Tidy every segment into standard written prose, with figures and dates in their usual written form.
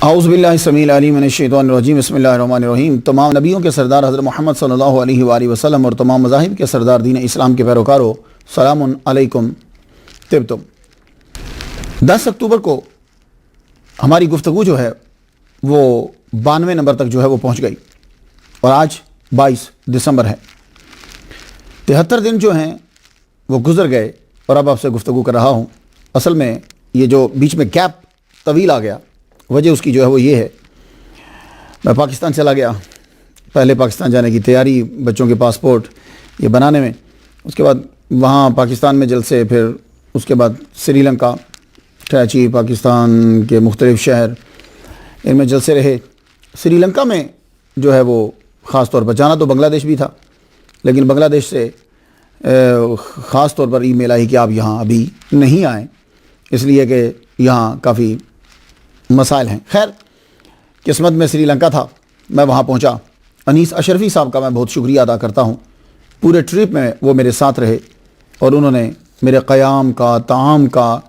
اعوذ باللہ السمیع العلیم من الشیطان الرجیم بسم اللہ الرحمن الرحیم۔ تمام نبیوں کے سردار حضرت محمد صلی اللہ علیہ وآلہ وسلم اور تمام مذاہب کے سردار دین اسلام کے پیروکاروں، سلام علیکم طبتم۔ 10 اکتوبر کو ہماری گفتگو جو ہے وہ 92 نمبر تک جو ہے وہ پہنچ گئی اور آج 22 دسمبر ہے۔ 73 دن جو ہیں وہ گزر گئے اور اب آپ سے گفتگو کر رہا ہوں۔ اصل میں یہ جو بیچ میں گیپ طویل آ گیا، وجہ اس کی جو ہے وہ یہ ہے، میں پاکستان چلا گیا، پہلے پاکستان جانے کی تیاری، بچوں کے پاسپورٹ یہ بنانے میں، اس کے بعد وہاں پاکستان میں جلسے، پھر اس کے بعد سری لنکا، کراچی، پاکستان کے مختلف شہر، ان میں جلسے رہے۔ سری لنکا میں جو ہے وہ خاص طور پر جانا تو بنگلہ دیش بھی تھا، لیکن بنگلہ دیش سے خاص طور پر ای میل آئی کہ آپ یہاں ابھی نہیں آئیں، اس لیے کہ یہاں کافی مسائل ہیں۔ خیر، قسمت میں سری لنکا تھا، میں وہاں پہنچا۔ انیس اشرفی صاحب کا میں بہت شکریہ ادا کرتا ہوں، پورے ٹرپ میں وہ میرے ساتھ رہے اور انہوں نے میرے قیام کا، طعام کا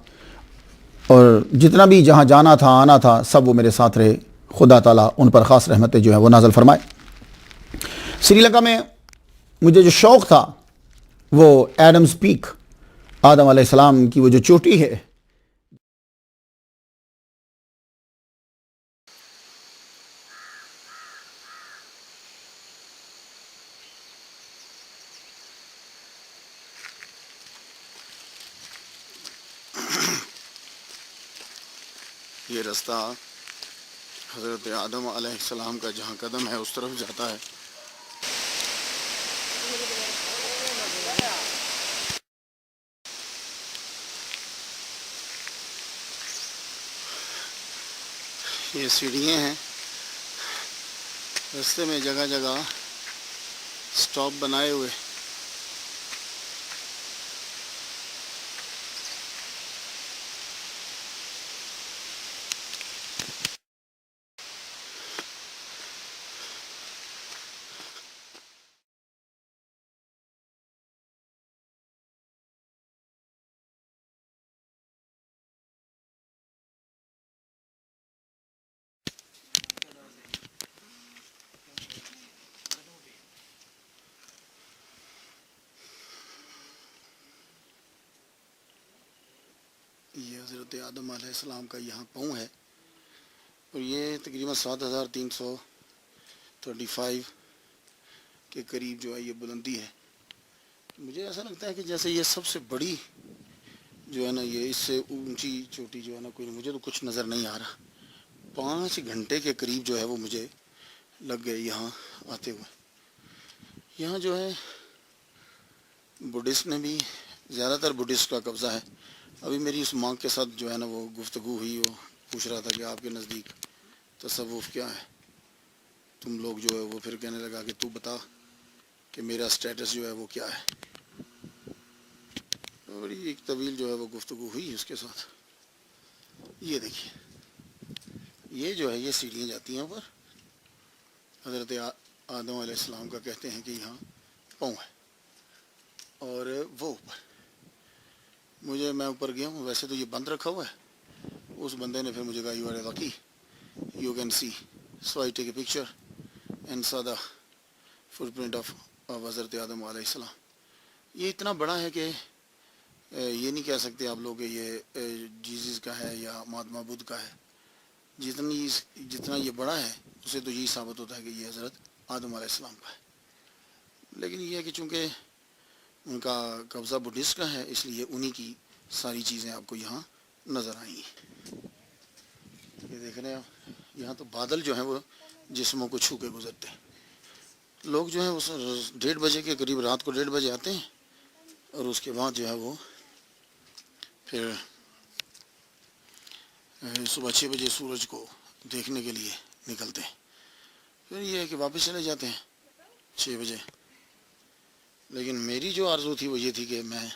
اور جتنا بھی جہاں جانا تھا آنا تھا سب وہ میرے ساتھ رہے۔ خدا تعالیٰ ان پر خاص رحمتیں جو ہے وہ نازل فرمائے۔ سری لنکا میں مجھے جو شوق تھا وہ ایڈمز پیک، آدم علیہ السلام کی وہ جو چوٹی ہے، یہ رستہ حضرت آدم علیہ السلام کا جہاں قدم ہے اس طرف جاتا ہے۔ یہ سیڑھیاں ہیں، رستے میں جگہ جگہ سٹاپ بنائے ہوئے۔ یہ حضرت آدم علیہ السلام کا یہاں پاؤں ہے اور یہ تقریباً 7335 کے قریب جو ہے یہ بلندی ہے۔ مجھے ایسا لگتا ہے کہ جیسے یہ سب سے بڑی جو ہے نا، یہ اس سے اونچی چوٹی جو ہے نا، کوئی مجھے تو کچھ نظر نہیں آ رہا۔ 5 گھنٹے کے قریب جو ہے وہ مجھے لگ گئے یہاں آتے ہوئے۔ یہاں جو ہے بدھسٹ نے بھی، زیادہ تر بدھسٹ کا قبضہ ہے۔ ابھی میری اس ماں کے ساتھ جو ہے نا وہ گفتگو ہوئی، وہ پوچھ رہا تھا کہ آپ کے نزدیک تصوف کیا ہے، تم لوگ جو ہے وہ، پھر کہنے لگا کہ تو بتا کہ میرا سٹیٹس جو ہے وہ کیا ہے۔ بڑی ایک طویل جو ہے وہ گفتگو ہوئی اس کے ساتھ۔ یہ دیکھیے، یہ جو ہے یہ سیڑھیاں جاتی ہیں اوپر، حضرت آدم علیہ السلام کا کہتے ہیں کہ یہاں پاؤں ہے اور وہ اوپر، میں اوپر گیا ہوں، ویسے تو یہ بند رکھا ہوا ہے۔ اس بندے نے پھر مجھے کہا you are lucky, you can see, so I take a picture and saw the fit print of حضرت آدم علیہ السلام۔ یہ اتنا بڑا ہے کہ یہ نہیں کہہ سکتے آپ لوگ کہ یہ جیزس کا ہے یا مہاتما بدھ کا ہے۔ جتنا یہ بڑا ہے اسے تو یہی ثابت ہوتا ہے کہ یہ حضرت آدم علیہ السلام کا ہے، لیکن یہ ہے کہ چونکہ ان کا قبضہ بدھسٹ کا ہے اس لیے انہی کی ساری چیزیں آپ کو یہاں نظر آئیں گی۔ یہ دیکھ رہے ہیں آپ، یہاں تو بادل جو ہیں وہ جسموں کو چھو کے گزرتے ہیں۔ لوگ جو ہیں وہ 1:30 بجے کے قریب، رات کو 1:30 بجے آتے ہیں اور اس کے بعد جو ہے وہ پھر صبح 6 بجے سورج کو دیکھنے کے لیے نکلتے ہیں، پھر یہ ہے کہ واپس چلے جاتے ہیں 6 بجے۔ لیکن میری جو آرزو تھی وہ یہ تھی کہ میں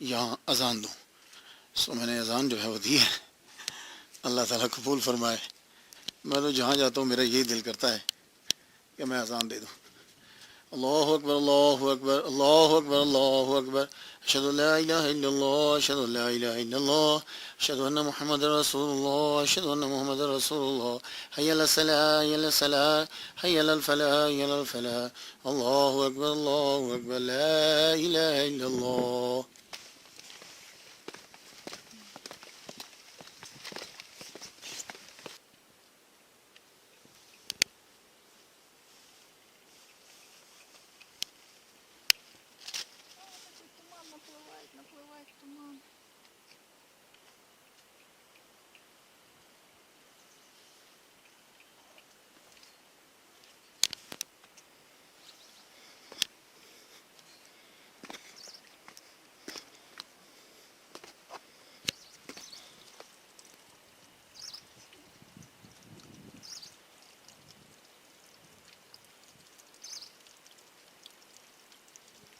یہاں اذان دوں، میں نے اذان جو ہے وہ دی ہے۔ اللہ تعالیٰ قبول فرمائے۔ میں تو جہاں جاتا ہوں میرا یہی دل کرتا ہے کہ میں اذان دے دوں، اللہ اکبر اللہ اکبر اللہ اکبر اللہ اکبر اشہد ان لا الہ الا اللہ اشہد ان لا الہ الا اللہ اشہد ان محمد رسول اللہ اشہد ان محمد رسول اللہ حی علی الصلاۃ حی علی الصلاۃ حی علی الفلاح حی علی الفلاح اللہ اکبر لا الہ الا اللہ. Наплывает туман.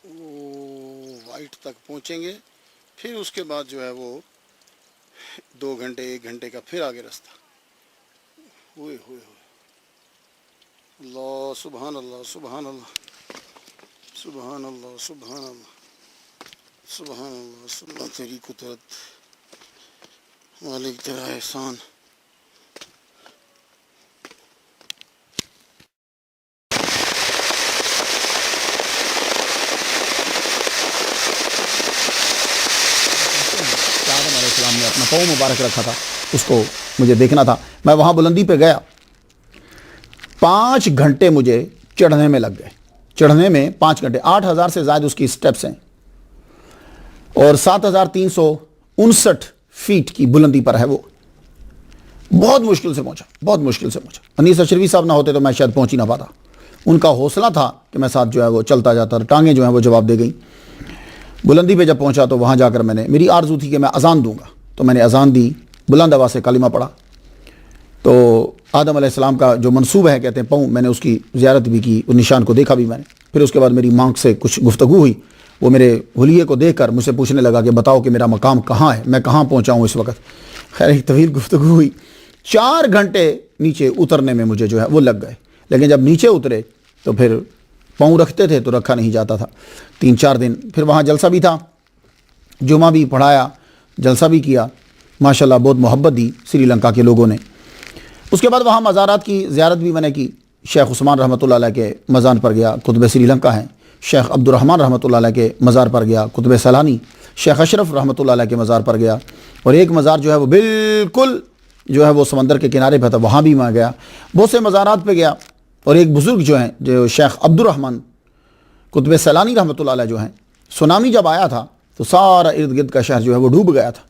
وہ وائٹ تک پہنچیں گے، پھر اس کے بعد جو ہے وہ 2 گھنٹے 1 گھنٹے کا پھر آگے رستہ. ہوئے ہوئے ہوئے اللہ سبحان اللہ سبحان اللہ سبحان اللہ سبحان اللہ سبحان اللہ سبحان تیری قدرت مالک تیرا احسان. آدم علیہ السلام نے اپنا پاؤں مبارک رکھا تھا، اس کو مجھے دیکھنا تھا. میں وہاں بلندی پہ گیا، 5 گھنٹے مجھے چڑھنے میں لگ گئے. چڑھنے میں 5 گھنٹے، 8,000 سے زائد اس کی سٹیپس ہیں اور 7,359 فیٹ کی بلندی پر ہے وہ. بہت مشکل سے پہنچا، بہت مشکل سے پہنچا. انیس اشرفی صاحب نہ ہوتے تو میں شاید پہنچ ہی نہ پاتا. ان کا حوصلہ تھا کہ میں ساتھ جو ہے وہ چلتا جاتا، ٹانگیں جو ہیں وہ جواب دے گئیں. بلندی پہ جب پہنچا تو وہاں جا کر میری آرزو تھی کہ میں اذان دوں گا، تو میں نے اذان دی، بلند آواز سے کلمہ پڑھا. تو آدم علیہ السلام کا جو منصوب ہے کہتے ہیں پاؤں، میں نے اس کی زیارت بھی کی، اس نشان کو دیکھا بھی میں نے. پھر اس کے بعد میری ماں سے کچھ گفتگو ہوئی. وہ میرے حلیے کو دیکھ کر مجھ سے پوچھنے لگا کہ بتاؤ کہ میرا مقام کہاں ہے، میں کہاں پہنچا ہوں اس وقت. خیر ایک طویل گفتگو ہوئی. 4 گھنٹے نیچے اترنے میں مجھے جو ہے وہ لگ گئے. لیکن جب نیچے اترے تو پھر پاؤں رکھتے تھے تو رکھا نہیں جاتا تھا. 3-4 دن پھر وہاں جلسہ بھی تھا، جمعہ بھی پڑھایا، جلسہ بھی کیا. ماشاءاللہ بہت محبت دی سری لنکا کے لوگوں نے. اس کے بعد وہاں مزارات کی زیارت بھی میں نے کی. شیخ عثمان رحمۃ اللہ علیہ کے مزار پر گیا، قطب سری لنکا ہیں. شیخ عبد الرحمن رحمۃ اللہ علیہ کے مزار پر گیا، قطب سیلانی. شیخ اشرف رحمۃ اللہ علیہ کے مزار پر گیا. اور ایک مزار جو ہے وہ بالکل جو ہے وہ سمندر کے کنارے پہ تھا، وہاں بھی میں گیا. بہت سے مزارات پہ گیا. اور ایک بزرگ جو ہیں جو شیخ عبد الرحمن قطب سیلانی رحمۃ اللہ علیہ جو ہیں، سونامی جب آیا تھا تو سارا ارد گرد کا شہر جو ہے وہ ڈوب گیا تھا.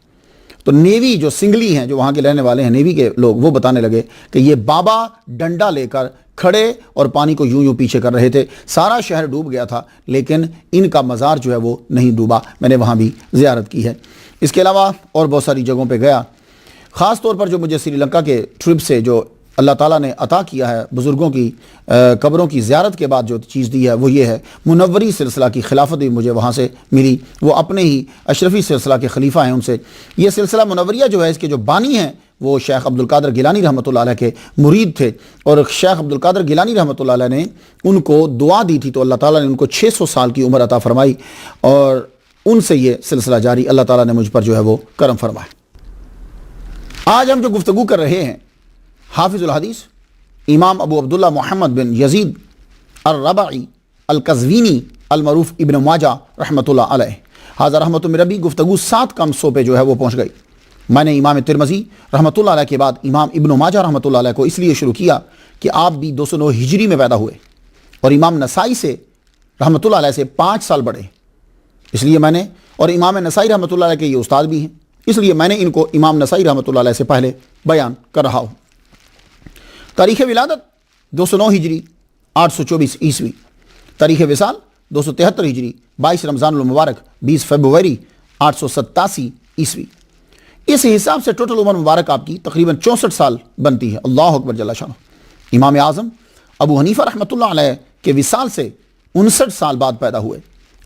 تو نیوی جو سنگلی ہیں جو وہاں کے رہنے والے ہیں نیوی کے لوگ، وہ بتانے لگے کہ یہ بابا ڈنڈا لے کر کھڑے اور پانی کو یوں پیچھے کر رہے تھے. سارا شہر ڈوب گیا تھا لیکن ان کا مزار جو ہے وہ نہیں ڈوبا. میں نے وہاں بھی زیارت کی ہے. اس کے علاوہ اور بہت ساری جگہوں پہ گیا. خاص طور پر جو مجھے سری لنکا کے ٹرپ سے جو اللہ تعالیٰ نے عطا کیا ہے، بزرگوں کی قبروں کی زیارت کے بعد جو چیز دی ہے وہ یہ ہے، منوری سلسلہ کی خلافت بھی مجھے وہاں سے ملی. وہ اپنے ہی اشرفی سلسلہ کے خلیفہ ہیں. ان سے یہ سلسلہ منوریہ جو ہے اس کے جو بانی ہیں وہ شیخ عبد القادر گیلانی رحمۃ اللہ علیہ کے مرید تھے. اور شیخ عبد القادر گیلانی رحمۃ اللہ علیہ نے ان کو دعا دی تھی تو اللہ تعالیٰ نے ان کو 600 سال کی عمر عطا فرمائی اور ان سے یہ سلسلہ جاری. اللہ تعالیٰ نے مجھ پر جو ہے وہ کرم فرمایا. آج ہم جو گفتگو کر رہے ہیں، حافظ الحدیث امام ابو عبداللہ محمد بن یزید الربعی القزوینی المعروف ابن ماجہ رحمۃ اللہ علیہ، حاضر رحمۃ من ربی. گفتگو 7 کم 100 پہ جو ہے وہ پہنچ گئی. میں نے امام ترمذی رحمۃ اللہ علیہ کے بعد امام ابن ماجہ رحمۃ اللہ علیہ کو اس لیے شروع کیا کہ آپ بھی 209 ہجری میں پیدا ہوئے اور امام نسائی سے رحمۃ اللہ علیہ سے 5 سال بڑے، اس لیے میں نے، اور امام نسائی رحمۃ اللہ علیہ کے یہ استاد بھی ہیں، اس لیے میں نے ان کو امام نسائی رحمۃ اللہ علیہ سے پہلے بیان کر رہا ہوں. تاریخ ولادت 209 ہجری 824 عیسوی. تاریخ وصال 273 ہجری 22 رمضان المبارک 20 فروری 887 عیسوی. اس حساب سے ٹوٹل عمر مبارک آپ کی تقریباً 64 سال بنتی ہے. اللہ اکبر جل شانہ. امام اعظم ابو حنیفہ رحمۃ اللہ علیہ کے وصال سے 59 سال بعد پیدا ہوئے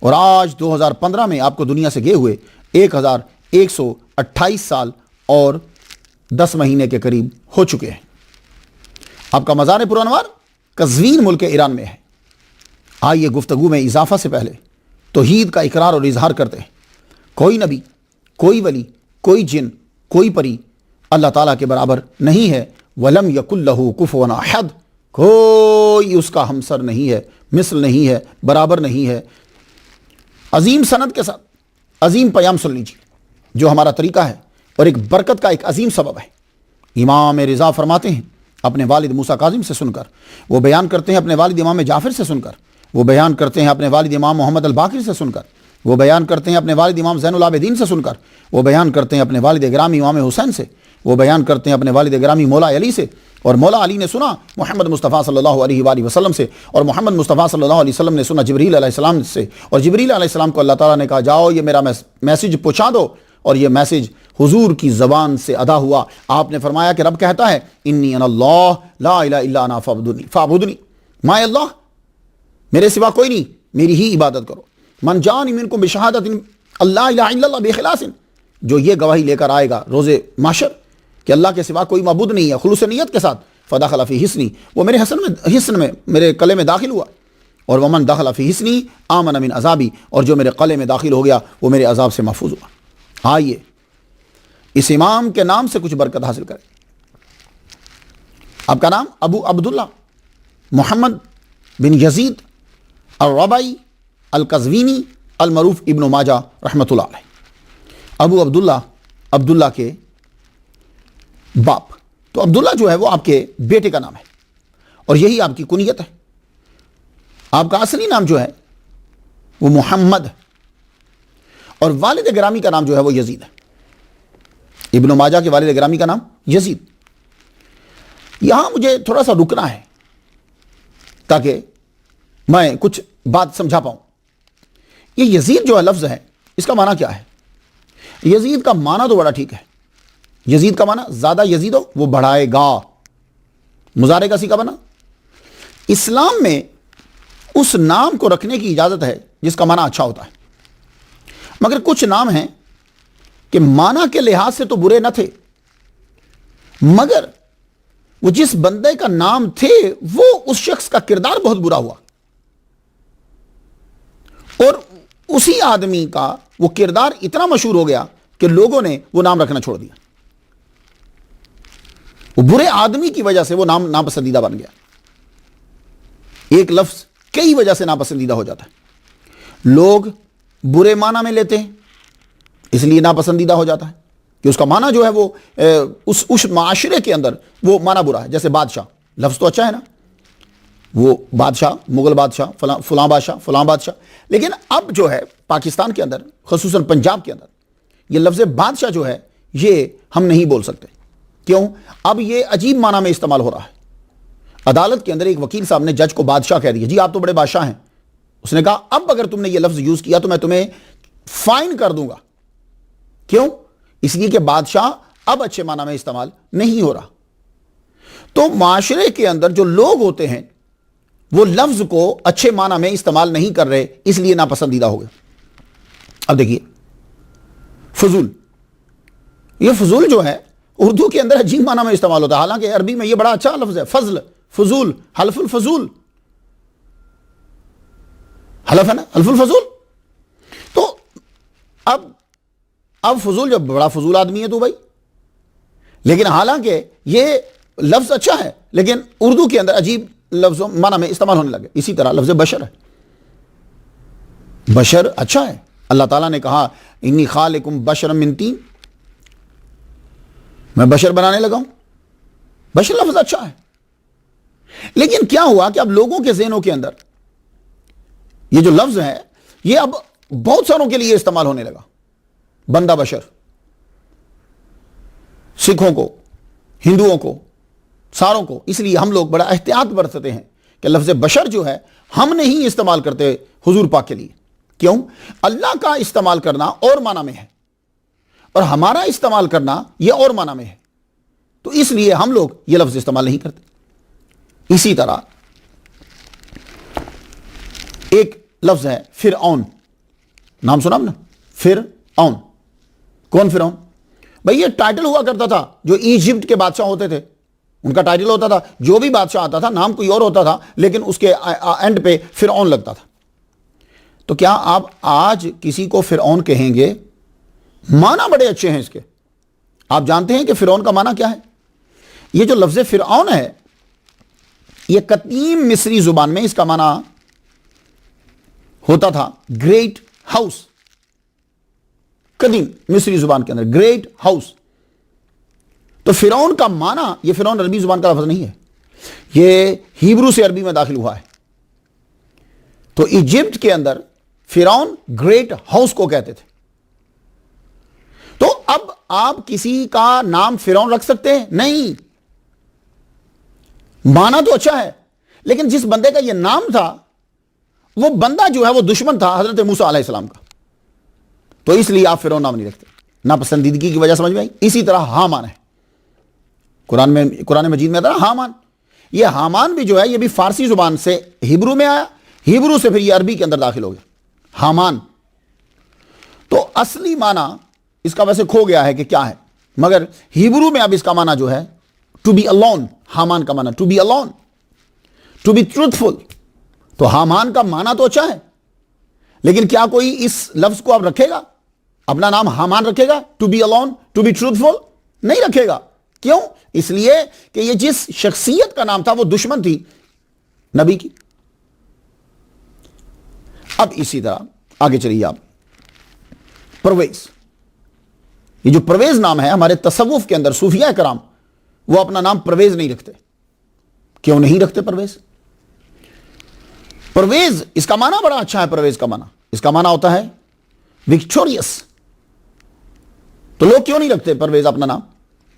اور آج 2015 میں آپ کو دنیا سے گئے ہوئے 1128 سال اور 10 مہینے کے قریب ہو چکے ہیں. آپ کا مزار پرانوار قزوین ملک ایران میں ہے. آئیے گفتگو میں اضافہ سے پہلے توحید کا اقرار اور اظہار کرتے ہیں۔ کوئی نبی، کوئی ولی، کوئی جن، کوئی پری اللہ تعالیٰ کے برابر نہیں ہے۔ وَلَمْ يَكُنْ لَهُ كُفُوًا أَحَدٌ، کوئی اس کا ہمسر نہیں ہے، مثل نہیں ہے، برابر نہیں ہے۔ عظیم سند کے ساتھ عظیم پیام سن لیجیے جو ہمارا طریقہ ہے اور ایک برکت کا ایک عظیم سبب ہے۔ امام رضا فرماتے ہیں اپنے والد موسیٰ کاظم سے سن کر، وہ بیان کرتے ہیں اپنے والد امام جعفر سے سن کر، وہ بیان کرتے ہیں اپنے والد امام محمد الباقر سے سن کر، وہ بیان کرتے ہیں اپنے والد امام زین العابدین سے سن کر، وہ بیان کرتے ہیں اپنے والد گرامی امام حسین سے، وہ بیان کرتے ہیں اپنے والد گرامی مولا علی سے، اور مولا علی نے سنا محمد مصطفیٰ صلی اللہ علیہ وآلہ وسلم سے، اور محمد مصطفیٰ صلی اللہ علیہ وسلم نے سنا جبریل علیہ السلام سے، اور جبریل علیہ السلام کو اللہ تعالیٰ نے کہا جاؤ یہ میرا میسیج پہنچا دو، اور یہ میسیج حضور کی زبان سے ادا ہوا۔ آپ نے فرمایا کہ رب کہتا ہے انی انا اللہ لا الہ الا انا فاعبدنی، میں اللہ، میرے سوا کوئی نہیں، میری ہی عبادت کرو۔ من جانی منکم بشہادت اللہ الہ الا اللہ بخلاص، جو یہ گواہی لے کر آئے گا روز محشر کہ اللہ کے سوا کوئی معبود نہیں ہے، خلوص نیت کے ساتھ، فدخل فی حصنی، وہ میرے حصن میں میرے قلعے میں داخل ہوا، اور ومن دخل فی حصنی آمن من عذابی، اور جو میرے قلعے میں داخل ہو گیا وہ میرے عذاب سے محفوظ ہوا۔ آئیے اس امام کے نام سے کچھ برکت حاصل کریں۔ آپ کا نام ابو عبداللہ محمد بن یزید الربعی القزوینی المعروف ابن ماجہ رحمۃ اللہ علیہ۔ ابو عبداللہ، عبداللہ کے باپ، تو عبداللہ جو ہے وہ آپ کے بیٹے کا نام ہے اور یہی آپ کی کنیت ہے۔ آپ کا اصلی نام جو ہے وہ محمد ہے، اور والد گرامی کا نام جو ہے وہ یزید ہے۔ ابن ماجہ کے والد گرامی کا نام یزید۔ یہاں مجھے تھوڑا سا رکنا ہے تاکہ میں کچھ بات سمجھا پاؤں۔ یہ یزید جو ہے لفظ ہے، اس کا معنی کیا ہے؟ یزید کا معنی تو بڑا ٹھیک ہے۔ یزید کا معنی زیادہ یزید ہو، وہ بڑھائے گا، مضارع کا سیغہ بنا۔ اسلام میں اس نام کو رکھنے کی اجازت ہے جس کا معنی اچھا ہوتا ہے، مگر کچھ نام ہیں کہ معنی کے لحاظ سے تو برے نہ تھے، مگر وہ جس بندے کا نام تھے وہ اس شخص کا کردار بہت برا ہوا، اور اسی آدمی کا وہ کردار اتنا مشہور ہو گیا کہ لوگوں نے وہ نام رکھنا چھوڑ دیا۔ وہ برے آدمی کی وجہ سے وہ نام ناپسندیدہ بن گیا۔ ایک لفظ کئی وجہ سے ناپسندیدہ ہو جاتا ہے، لوگ برے معنی میں لیتے ہیں اس لیے ناپسندیدہ ہو جاتا ہے کہ اس کا معنی جو ہے وہ اس معاشرے کے اندر وہ معنی برا ہے۔ جیسے بادشاہ، لفظ تو اچھا ہے نا، وہ بادشاہ، مغل بادشاہ، فلاں بادشاہ، فلاں بادشاہ، لیکن اب جو ہے پاکستان کے اندر، خصوصاً پنجاب کے اندر، یہ لفظ بادشاہ جو ہے یہ ہم نہیں بول سکتے۔ کیوں؟ اب یہ عجیب معنی میں استعمال ہو رہا ہے۔ عدالت کے اندر ایک وکیل صاحب نے جج کو بادشاہ کہہ دیا، جی آپ تو بڑے بادشاہ ہیں۔ اس نے کہا اب اگر تم نے یہ لفظ یوز کیا تو میں تمہیں فائن کر دوں گا۔ کیوں؟ اس لیے کہ بادشاہ اب اچھے معنی میں استعمال نہیں ہو رہا۔ تو معاشرے کے اندر جو لوگ ہوتے ہیں وہ لفظ کو اچھے معنی میں استعمال نہیں کر رہے، اس لیے ناپسندیدہ ہو گئے۔ اب دیکھیے فضول، یہ فضول جو ہے اردو کے اندر عجیب معنی میں استعمال ہوتا ہے، حالانکہ عربی میں یہ بڑا اچھا لفظ ہے، فضل، فضول، حلف الفضول، حلف ہے نا، حلف الفضول۔ تو اب فضول جو بڑا فضول آدمی ہے تو بھائی، لیکن حالانکہ یہ لفظ اچھا ہے لیکن اردو کے اندر عجیب لفظ معنی میں استعمال ہونے لگے۔ اسی طرح لفظ بشر ہے، بشر اچھا ہے۔ اللہ تعالیٰ نے کہا انی خالقکم بشرا من طین، میں بشر بنانے لگا ہوں، بشر لفظ اچھا ہے۔ لیکن کیا ہوا کہ اب لوگوں کے ذہنوں کے اندر یہ جو لفظ ہے یہ اب بہت ساروں کے لیے استعمال ہونے لگا، بندہ بشر، سکھوں کو، ہندوؤں کو، ساروں کو۔ اس لیے ہم لوگ بڑا احتیاط برتتے ہیں کہ لفظ بشر جو ہے ہم نہیں استعمال کرتے حضور پاک کے لیے۔ کیوں؟ اللہ کا استعمال کرنا اور معنی میں ہے اور ہمارا استعمال کرنا یہ اور معنی میں ہے، تو اس لیے ہم لوگ یہ لفظ استعمال نہیں کرتے۔ اسی طرح ایک لفظ ہے فرعون، نام سنا نا، فرعون۔ کون فرعون؟ بھئی یہ ٹائٹل ہوا کرتا تھا جو ایجپٹ کے بادشاہ ہوتے تھے، ان کا ٹائٹل ہوتا تھا، جو بھی بادشاہ آتا تھا نام کوئی اور ہوتا تھا، لیکن اس کے اینڈ پہ فرعون لگتا تھا۔ تو کیا آپ آج کسی کو فرعون کہیں گے؟ معنی بڑے اچھے ہیں اس کے۔ آپ جانتے ہیں کہ فرعون کا معنی کیا ہے؟ یہ جو لفظ فرعون ہے، یہ قدیم مصری زبان میں اس کا معنی ہوتا تھا گریٹ ہاؤس۔ قدیم مصری زبان کے اندر گریٹ ہاؤس۔ تو فرعون کا معنی، یہ فرعون عربی زبان کا لفظ نہیں ہے، یہ ہیبرو سے عربی میں داخل ہوا ہے۔ تو ایجپٹ کے اندر فرعون گریٹ ہاؤس کو کہتے تھے۔ تو اب آپ کسی کا نام فرعون رکھ سکتے ہیں؟ نہیں۔ معنی تو اچھا ہے، لیکن جس بندے کا یہ نام تھا وہ بندہ جو ہے وہ دشمن تھا حضرت موسیٰ علیہ السلام کا، تو اس لیے آپ فرعون نام نہیں رکھتے، ناپسندیدگی کی وجہ سمجھ میں آئی۔ اسی طرح حامان ہے، قرآن مجید میں آتا ہے حامان۔ یہ حامان بھی جو ہے یہ بھی فارسی زبان سے ہیبرو میں آیا، ہیبرو سے پھر یہ عربی کے اندر داخل ہو گیا حامان۔ تو اصلی معنی اس کا ویسے کھو گیا ہے کہ کیا ہے، مگر ہیبرو میں اب اس کا معنی جو ہے ٹو بی alone، حامان کا معنی to be alone، to be truthful۔ تو حامان کا معنی تو اچھا ہے، لیکن کیا کوئی اس لفظ کو اب رکھے گا، اپنا نام حامان رکھے گا؟ To be alone، to be truthful نہیں رکھے گا۔ کیوں؟ اس لیے کہ یہ جس شخصیت کا نام تھا وہ دشمن تھی نبی کی۔ اب اسی طرح آگے چلیے آپ، پرویز، یہ جو پرویز نام ہے ہمارے تصوف کے اندر صوفیاء کرام وہ اپنا نام پرویز نہیں رکھتے۔ کیوں نہیں رکھتے پرویز؟ پرویز اس کا معنی بڑا اچھا ہے، پرویز کا معنی، اس کا معنی ہوتا ہے وکٹوریس۔ تو لوگ کیوں نہیں رکھتے پرویز اپنا نام؟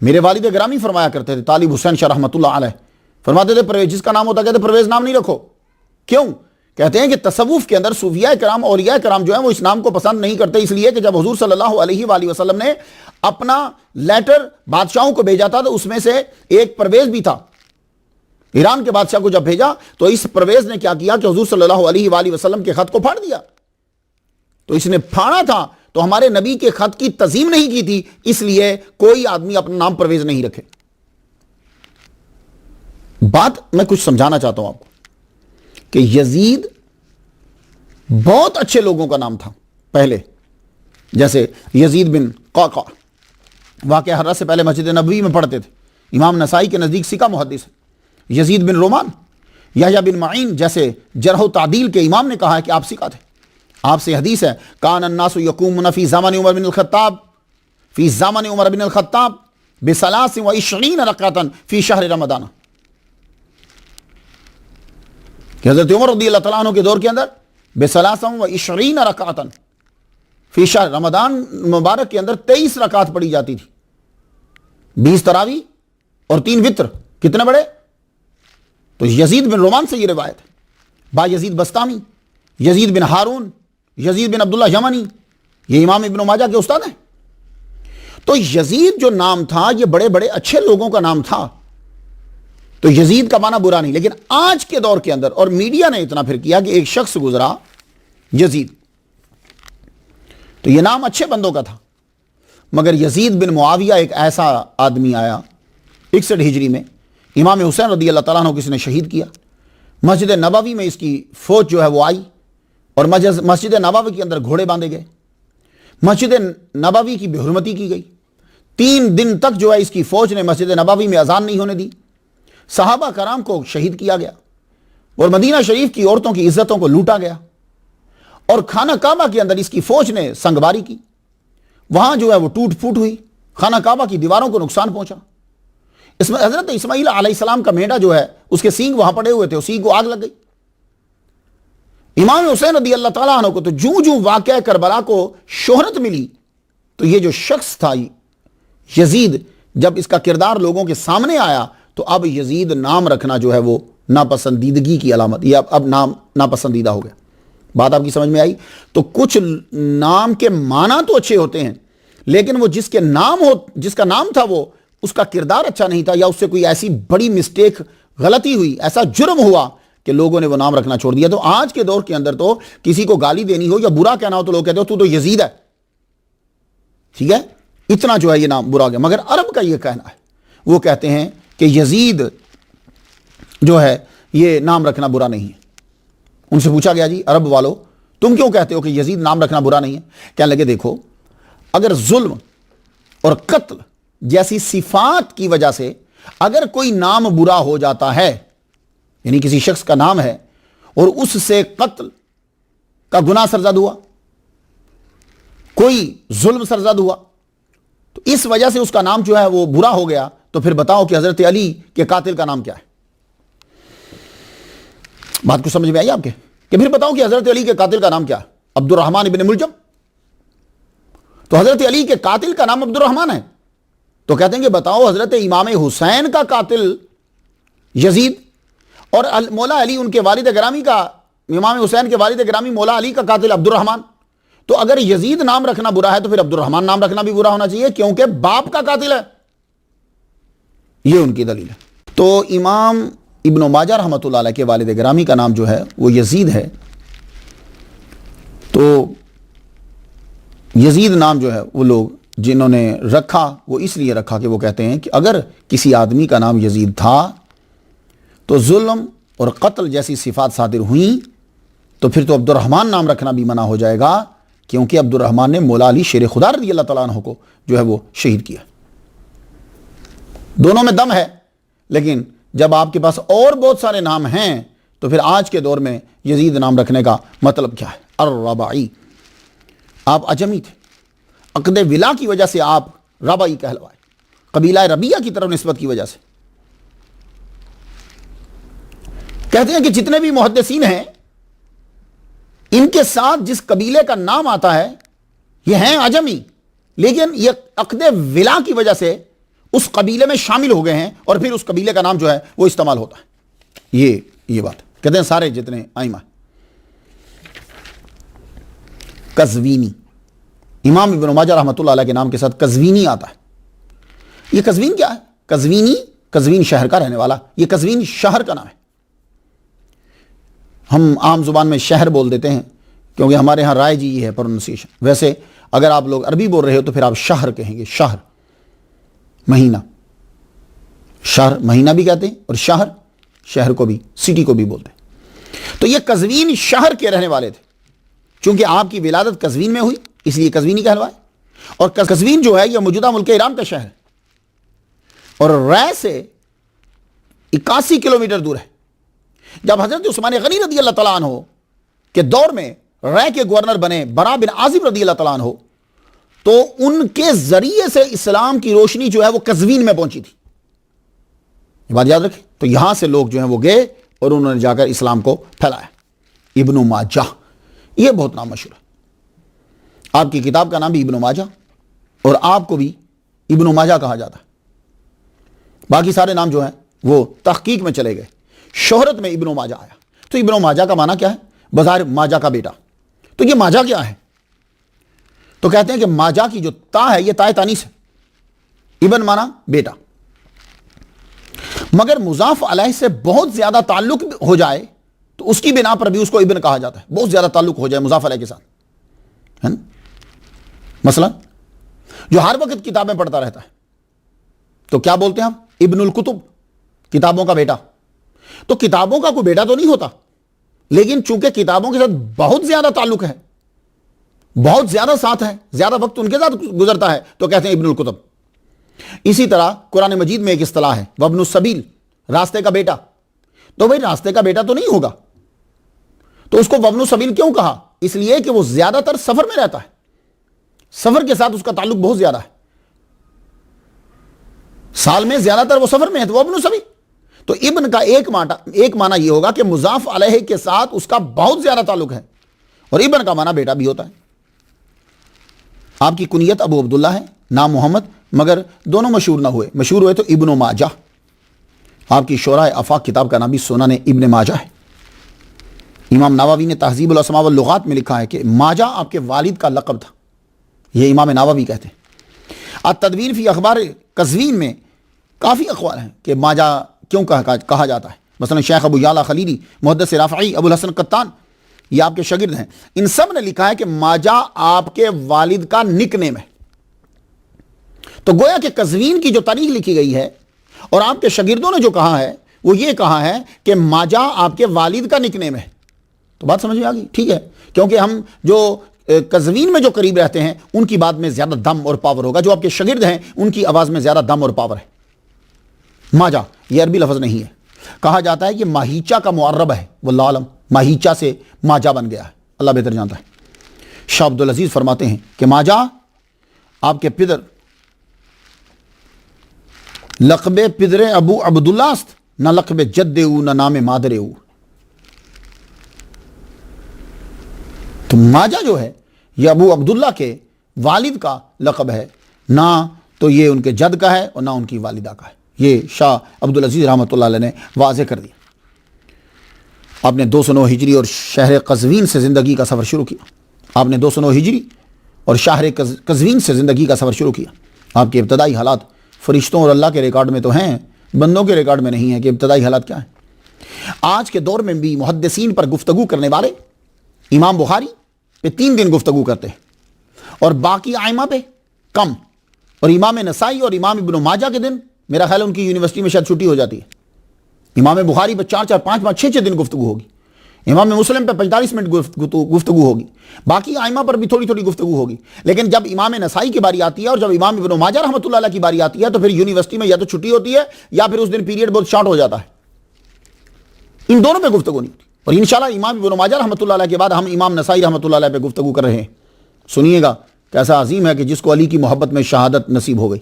میرے والد گرامی فرمایا کرتے تھے، طالب حسین شاہ رحمۃ اللہ علیہ فرماتے تھے پرویز جس کا نام ہوتا کہتے پرویز نام نہیں رکھو۔ کیوں؟ کہتے ہیں کہ تصوف کے اندر صوفیاء کرام اولیاء کرام جو ہیں وہ اس نام کو پسند نہیں کرتے، اس لیے کہ جب حضور صلی اللہ علیہ وآلہ وسلم نے اپنا لیٹر بادشاہوں کو بھیجا تھا تو اس میں سے ایک پرویز بھی تھا، ایران کے بادشاہ کو جب بھیجا تو اس پرویز نے کیا کیا کہ حضور صلی اللہ علیہ وآلہ وسلم کے خط کو پھاڑ دیا۔ تو اس نے پھاڑا تھا تو ہمارے نبی کے خط کی تعظیم نہیں کی تھی، اس لیے کوئی آدمی اپنا نام پرویز نہیں رکھے۔ بات میں کچھ سمجھانا چاہتا ہوں آپ کو کہ یزید بہت اچھے لوگوں کا نام تھا پہلے، جیسے یزید بن قعقاع، واقعہ حرہ سے پہلے مسجد نبوی میں پڑھتے تھے، امام نسائی کے نزدیک ثقہ محدث ہے۔ یزید بن رومان، یحییٰ بن معین جیسے جرح و تعدیل کے امام نے کہا ہے کہ آپ ثقہ تھے۔ آپ سے حدیث ہے کان الناس یقومون فی زمن عمر بن الخطاب ب23 رکعۃ فی شہر رمضان، کہ حضرت عمر رضی اللہ تعالیٰ عنہ کے دور کے اندر ب23 رکعۃ فی شہر رمضان مبارک کے اندر 23 رکعت پڑھی جاتی تھی، 20 تراویح اور 3 وتر، کتنے بڑے؟ تو یزید بن رومان سے یہ روایت ہے۔ با یزید بستامی، یزید بن ہارون، یزید بن عبداللہ یمنی، یہ امام ابن ماجہ کے استاد ہیں۔ تو یزید جو نام تھا یہ بڑے بڑے اچھے لوگوں کا نام تھا، تو یزید کا معنی برا نہیں۔ لیکن آج کے دور کے اندر اور میڈیا نے اتنا پھر کیا کہ ایک شخص گزرا یزید، تو یہ نام اچھے بندوں کا تھا، مگر یزید بن معاویہ ایک ایسا آدمی آیا 61 ہجری میں، امام حسین رضی اللہ تعالیٰ عنہ کو اس نے شہید کیا۔ مسجد نبوی میں اس کی فوج جو ہے وہ آئی اور مسجد نبوی کے اندر گھوڑے باندھے گئے، مسجد نبوی کی بے حرمتی کی گئی، 3 دن تک جو ہے اس کی فوج نے مسجد نبوی میں اذان نہیں ہونے دی، صحابہ کرام کو شہید کیا گیا اور مدینہ شریف کی عورتوں کی عزتوں کو لوٹا گیا، اور خانہ کعبہ کے اندر اس کی فوج نے سنگباری کی، وہاں جو ہے وہ ٹوٹ پھوٹ ہوئی، خانہ کعبہ کی دیواروں کو نقصان پہنچا۔ اس میں حضرت اسماعیل علیہ السلام کا مینڈا جو ہے اس کے سینگ وہاں پڑے ہوئے تھے، اس سینگ کو آگ لگ گئی۔ امام حسین رضی اللہ تعالیٰ عنہ کو تو جو واقعہ کربلا کو شہرت ملی، تو یہ جو شخص تھا یزید، جب اس کا کردار لوگوں کے سامنے آیا تو اب یزید نام رکھنا جو ہے وہ ناپسندیدگی کی علامت، یہ اب نام ناپسندیدہ ہو گیا۔ بات آپ کی سمجھ میں آئی؟ تو کچھ نام کے معنی تو اچھے ہوتے ہیں، لیکن وہ جس کا نام تھا وہ اس کا کردار اچھا نہیں تھا، یا اس سے کوئی ایسی بڑی مسٹیک، غلطی ہوئی، ایسا جرم ہوا کہ لوگوں نے وہ نام رکھنا چھوڑ دیا۔ تو آج کے دور کے اندر تو کسی کو گالی دینی ہو یا برا کہنا ہو تو لوگ کہتے ہو تو یزید ہے، ٹھیک ہے، اتنا جو ہے یہ نام برا گیا۔ مگر عرب کا یہ کہنا ہے، وہ کہتے ہیں کہ یزید جو ہے یہ نام رکھنا برا نہیں ہے. ان سے پوچھا گیا جی عرب والو تم کیوں کہتے ہو کہ یزید نام رکھنا برا نہیں ہے؟ کہنے لگے دیکھو اگر ظلم اور قتل جیسی صفات کی وجہ سے اگر کوئی نام برا ہو جاتا ہے، یعنی کسی شخص کا نام ہے اور اس سے قتل کا گناہ سرزد ہوا، کوئی ظلم سرزد ہوا، تو اس وجہ سے اس کا نام جو ہے وہ برا ہو گیا، تو پھر بتاؤ کہ حضرت علی کے قاتل کا نام کیا ہے؟ بات کو سمجھ میں آئی آپ کے؟ کہ پھر بتاؤ کہ حضرت علی کے قاتل کا نام کیا ہے؟ عبد الرحمن ابن ملجم. تو حضرت علی کے قاتل کا نام عبد الرحمن ہے. تو کہتے ہیں کہ بتاؤ حضرت امام حسین کا قاتل یزید اور مولا علی ان کے والد گرامی کا، امام حسین کے والد گرامی مولا علی کا قاتل عبد الرحمن. تو اگر یزید نام رکھنا برا ہے تو پھر عبد الرحمن نام رکھنا بھی برا ہونا چاہیے کیونکہ باپ کا قاتل ہے. یہ ان کی دلیل ہے. تو امام ابن ماجہ رحمۃ اللہ علیہ کے والد گرامی کا نام جو ہے وہ یزید ہے. تو یزید نام جو ہے وہ لوگ جنہوں نے رکھا وہ اس لیے رکھا کہ وہ کہتے ہیں کہ اگر کسی آدمی کا نام یزید تھا تو ظلم اور قتل جیسی صفات صادر ہوئیں تو پھر تو عبد الرحمن نام رکھنا بھی منع ہو جائے گا کیونکہ عبد الرحمن نے مولا علی شیر خدا رضی اللہ تعالیٰ عنہ کو جو ہے وہ شہید کیا. دونوں میں دم ہے، لیکن جب آپ کے پاس اور بہت سارے نام ہیں تو پھر آج کے دور میں یزید نام رکھنے کا مطلب کیا ہے؟ الرباعی. آپ عجمی تھے، عقد ولا کی وجہ سے آپ رباعی کہلوائے، قبیلہ ربیہ کی طرف نسبت کی وجہ سے. کہتے ہیں کہ جتنے بھی محدثین ہیں ان کے ساتھ جس قبیلے کا نام آتا ہے یہ ہیں عجمی، لیکن یہ عقد ولا کی وجہ سے اس قبیلے میں شامل ہو گئے ہیں اور پھر اس قبیلے کا نام جو ہے وہ استعمال ہوتا ہے. یہ بات کہتے ہیں سارے جتنے ائمہ. قزوینی، امام ابن ماجہ رحمۃ اللہ علیہ کے نام کے ساتھ قزوینی آتا ہے. یہ قزوین کیا ہے؟ قزوینی قزوین شہر کا رہنے والا، یہ قزوین شہر کا نام ہے. ہم عام زبان میں شہر بول دیتے ہیں کیونکہ ہمارے ہاں رائج یہ ہے پروننسیشن. ویسے اگر آپ لوگ عربی بول رہے ہو تو پھر آپ شہر کہیں گے. شہر مہینہ، شہر مہینہ بھی کہتے ہیں اور شہر شہر کو بھی، سٹی کو بھی بولتے ہیں. تو یہ قزوین شہر کے رہنے والے تھے. چونکہ آپ کی ولادت قزوین میں ہوئی اس لیے قزوینی کہلوائے. اور قزوین جو ہے یہ موجودہ ملک ایران کا شہر ہے اور رے سے 81 کلومیٹر دور ہے. جب حضرت عثمان غنی رضی اللہ تعالیٰ عنہ کے دور میں رے کے گورنر بنے برا بن عازب رضی اللہ تعالیٰ عنہ، تو ان کے ذریعے سے اسلام کی روشنی جو ہے وہ قزوین میں پہنچی تھی. یہ بات یاد رکھیں. تو یہاں سے لوگ جو ہیں وہ گئے اور انہوں نے جا کر اسلام کو پھیلایا. ابن ماجہ یہ بہت نام مشہور ہے. آپ کی کتاب کا نام بھی ابن ماجہ اور آپ کو بھی ابن ماجہ کہا جاتا ہے. باقی سارے نام جو ہیں وہ تحقیق میں چلے گئے، شہرت میں ابن ماجہ آیا. تو ابن ماجہ کا معنی کیا ہے؟ بظاہر ماجہ کا بیٹا. تو یہ ماجہ کیا ہے؟ تو کہتے ہیں کہ ماجہ کی جو تا ہے یہ تائے تانیث ہے. ابن معنی بیٹا، مگر مضاف علیہ سے بہت زیادہ تعلق ہو جائے تو اس کی بنا پر بھی اس کو ابن کہا جاتا ہے. بہت زیادہ تعلق ہو جائے مضاف علیہ کے ساتھ، ہے نا؟ مثلا جو ہر وقت کتابیں پڑھتا رہتا ہے تو کیا بولتے ہیں ہم؟ ابن الکتب، کتابوں کا بیٹا. تو کتابوں کا کوئی بیٹا تو نہیں ہوتا، لیکن چونکہ کتابوں کے ساتھ بہت زیادہ تعلق ہے، بہت زیادہ ساتھ ہے، زیادہ وقت ان کے ساتھ گزرتا ہے تو کہتے ہیں ابن الکتب. اسی طرح قرآن مجید میں ایک اصطلاح ہے وابن السبیل، راستے کا بیٹا. تو بھائی راستے کا بیٹا تو نہیں ہوگا، تو اس کو وابن السبیل کیوں کہا؟ اس لیے کہ وہ زیادہ تر سفر میں رہتا ہے، سفر کے ساتھ اس کا تعلق بہت زیادہ ہے، سال میں زیادہ تر وہ سفر میں ہے تو وابن السبیل. تو ابن کا ایک معنی یہ ہوگا کہ مضاف علیہ کے ساتھ اس کا بہت زیادہ تعلق ہے، اور ابن کا معنی بیٹا بھی ہوتا ہے. آپ کی کنیت ابو عبداللہ ہے، نام محمد، مگر دونوں مشہور نہ ہوئے. مشہور ہوئے تو ابن ماجہ. آپ کی شورائے آفاق کتاب کا نام بھی سنن ابن ماجہ ہے. امام نووی نے تہذیب الاسماء واللغات میں لکھا ہے کہ ماجہ آپ کے والد کا لقب تھا. یہ امام نووی کہتے ہیں. التدوین فی اخبار قزوین میں کافی اقوال ہیں کہ ماجہ کیوں کہا جاتا ہے. مثلا شیخ ابو یعلا خلیلی، محدث رافعی، ابو الحسن قطان، یہ آپ کے شاگرد ہیں. ان سب نے لکھا ہے کہ ماجہ آپ کے والد کا نک نیم ہے. تو گویا کہ قزوین کی جو تاریخ لکھی گئی ہے اور آپ کے شاگردوں نے جو کہا ہے وہ یہ کہا ہے کہ ماجا آپ کے والد کا نک نیم ہے. تو بات سمجھ میں آ گئی؟ ٹھیک ہے، کیونکہ ہم جو قزوین میں جو قریب رہتے ہیں ان کی بات میں زیادہ دم اور پاور ہوگا، جو آپ کے شاگرد ہیں ان کی آواز میں زیادہ دم اور پاور ہے. ماجا یہ عربی لفظ نہیں ہے. کہا جاتا ہے کہ ماہیچہ کا معرب ہے، واللہ عالم، ماہیچہ سے ماجا بن گیا ہے، اللہ بہتر جانتا ہے. شاہ عبدالعزیز فرماتے ہیں کہ ماجا آپ کے پدر لقب پدر ابو عبداللہ است، نہ لقب جد او نہ نام مادر او. تو ماجا جو ہے یہ ابو عبداللہ کے والد کا لقب ہے، نہ تو یہ ان کے جد کا ہے اور نہ ان کی والدہ کا ہے. یہ شاہ عبدالعزیز رحمۃ اللہ علیہ نے واضح کر دیا. آپ نے 209 ہجری اور شہر قزوین سے زندگی کا سفر شروع کیا. آپ نے 209 ہجری اور شہر قزوین سے زندگی کا سفر شروع کیا. آپ کے ابتدائی حالات فرشتوں اور اللہ کے ریکارڈ میں تو ہیں، بندوں کے ریکارڈ میں نہیں ہے کہ ابتدائی حالات کیا ہیں. آج کے دور میں بھی محدثین پر گفتگو کرنے والے امام بخاری پہ 3 دن گفتگو کرتے ہیں اور باقی ائمہ پہ کم، اور امام نسائی اور امام ابن ماجہ کے دن میرا خیال ان کی یونیورسٹی میں شاید چھٹی ہو جاتی ہے. امام بخاری پہ 4-4 5-5 6-6 دن گفتگو ہوگی. امام مسلم پہ 45 منٹ گفتگو ہوگی. باقی ائمہ پر بھی تھوڑی تھوڑی گفتگو ہوگی. لیکن جب امام نسائی کی باری آتی ہے اور جب امام ابن ماجہ رحمۃ اللہ علیہ کی باری آتی ہے تو پھر یونیورسٹی میں یا تو چھٹی ہوتی ہے یا پھر اس دن پیریڈ بہت شارٹ ہو جاتا ہے. ان دونوں پہ گفتگو نہیں ہوتی. اور انشاءاللہ امام ابن ماجہ رحمۃ اللہ علیہ کے بعد ہم امام نسائی رحمۃ اللہ علیہ پہ گفتگو کر رہے ہیں. سنیے گا کیسا عظیم ہے کہ جس کو علی کی محبت میں شہادت نصیب ہو گئی.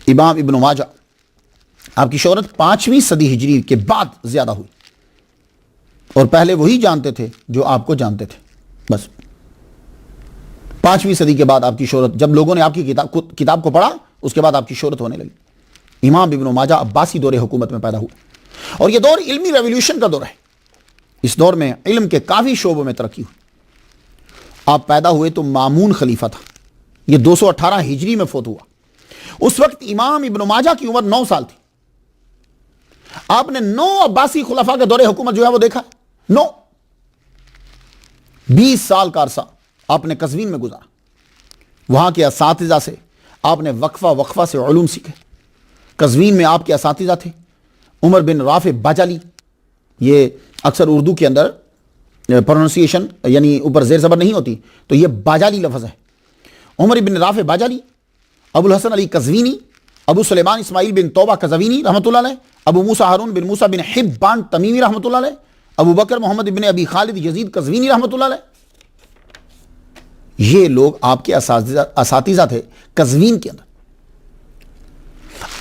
امام ابن ماجہ آپ کی شہرت 5ویں صدی ہجری کے بعد زیادہ ہوئی، اور پہلے وہی جانتے تھے جو آپ کو جانتے تھے. بس 5ویں صدی کے بعد آپ کی شہرت، جب لوگوں نے آپ کی کتاب کو پڑھا اس کے بعد آپ کی شہرت ہونے لگی. امام ابن ماجہ عباسی دور حکومت میں پیدا ہوئے، اور یہ دور علمی ریولیوشن کا دور ہے. اس دور میں علم کے کافی شعبوں میں ترقی ہوئی. آپ پیدا ہوئے تو مامون خلیفہ تھا، یہ 218 ہجری میں فوت ہوا. اس وقت امام ابن ماجہ کی عمر 9 سال تھی. آپ نے 9 عباسی خلفاء کے دور حکومت جو ہے وہ دیکھا. 20 سال کا عرصہ آپ نے قزوین میں گزارا. وہاں کے اساتذہ سے آپ نے وقفہ سے علوم سیکھے. قزوین میں آپ کے اساتذہ تھے عمر بن رافع باجالی. یہ اکثر اردو کے اندر پروننسیشن یعنی اوپر زیر زبر نہیں ہوتی تو یہ باجالی لفظ ہے. عمر بن رافع باجالی، ابو الحسن علی قزوینی، ابو سلیمان اسماعیل بن توبہ قزوینی رحمۃ اللہ علیہ، ابو موسیٰ ہارون بن موسیٰ بن حبان تمیمی رحمۃ اللہ علیہ، ابو بکر محمد بن ابی خالد یزید قزوینی رحمۃ اللہ علیہ. یہ لوگ آپ کے اساتذہ تھے قزوین کے اندر.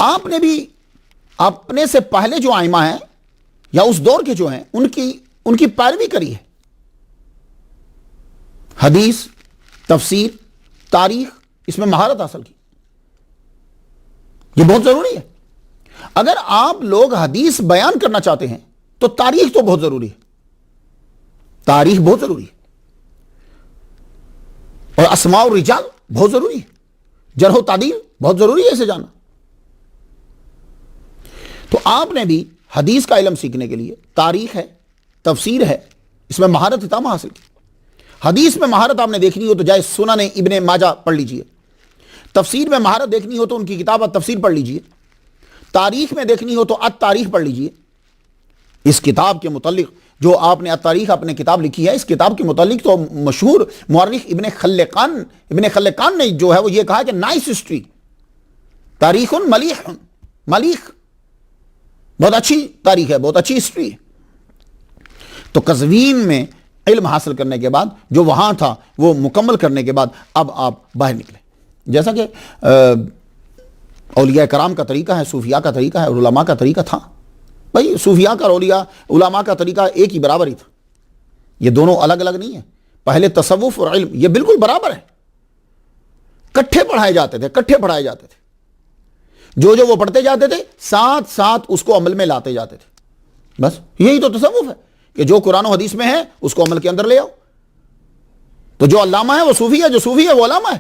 آپ نے بھی اپنے سے پہلے جو ائمہ ہیں یا اس دور کے جو ہیں ان کی پیروی کری ہے. حدیث، تفسیر، تاریخ، اس میں مہارت حاصل کی. یہ بہت ضروری ہے. اگر آپ لوگ حدیث بیان کرنا چاہتے ہیں تو تاریخ تو بہت ضروری ہے. تاریخ بہت ضروری ہے، اور اسماء الرجال بہت ضروری ہے. جرح و تعدیل بہت ضروری ہے اسے جاننا. تو آپ نے بھی حدیث کا علم سیکھنے کے لیے تاریخ ہے، تفسیر ہے، اس میں مہارت تام حاصل کی. حدیث میں مہارت آپ نے دیکھنی ہو تو جائے سنن ابن ماجہ پڑھ لیجئے. تفسیر میں مہارت دیکھنی ہو تو ان کی کتاب تفسیر پڑھ لیجئے. تاریخ میں دیکھنی ہو تو التاریخ پڑھ لیجئے. اس کتاب کے متعلق جو آپ نے التاریخ اپنے کتاب لکھی ہے، اس کتاب کے متعلق تو مشہور مورخ ابن خلقان نے جو ہے وہ یہ کہا کہ نائس ہسٹری، تاریخ ملیح، بہت اچھی تاریخ ہے، بہت اچھی ہسٹری ہے. تو قزوین میں علم حاصل کرنے کے بعد جو وہاں تھا وہ مکمل کرنے کے بعد اب آپ باہر نکلے. جیسا کہ اولیاء کرام کا طریقہ ہے، صوفیاء کا طریقہ ہے، علماء کا طریقہ تھا. بھائی صوفیاء کا اور علماء کا طریقہ ایک ہی برابر ہی تھا. یہ دونوں الگ الگ نہیں ہیں. پہلے تصوف اور علم یہ بالکل برابر ہے. کٹھے پڑھائے جاتے تھے. جو وہ پڑھتے جاتے تھے ساتھ ساتھ اس کو عمل میں لاتے جاتے تھے. بس یہی تو تصوف ہے کہ جو قرآن و حدیث میں ہے اس کو عمل کے اندر لے آؤ. تو جو علامہ ہے وہ صوفی ہے، جو صوفی ہے وہ علامہ ہے.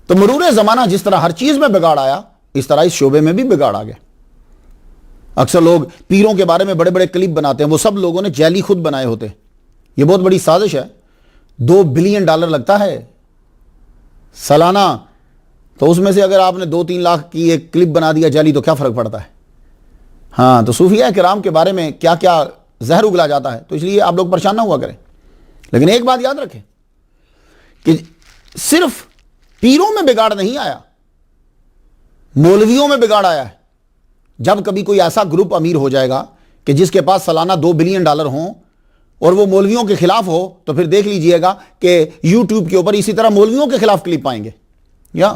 تو مرور زمانہ جس طرح ہر چیز میں بگاڑ آیا اس طرح اس شعبے میں بھی بگاڑ آ گیا. اکثر لوگ پیروں کے بارے میں بڑے بڑے کلپ بناتے ہیں، وہ سب لوگوں نے جعلی خود بنائے ہوتے ہیں. یہ بہت بڑی سازش ہے. $2 بلین لگتا ہے سالانہ تو اس میں سے اگر آپ نے 2-3 لاکھ کی ایک کلپ بنا دیا جعلی تو کیا فرق پڑتا ہے؟ ہاں، تو صوفیاء کرام کے بارے میں کیا کیا زہر اگلا جاتا ہے، تو اس لیے آپ لوگ پریشان نہ ہوا کریں. لیکن ایک بات یاد رکھیں کہ صرف پیروں میں بگاڑ نہیں آیا، مولویوں میں بگاڑ آیا ہے. جب کبھی کوئی ایسا گروپ امیر ہو جائے گا کہ جس کے پاس سالانہ $2 بلین ہوں اور وہ مولویوں کے خلاف ہو، تو پھر دیکھ لیجئے گا کہ یوٹیوب کے اوپر اسی طرح مولویوں کے خلاف کلپ پائیں گے، یا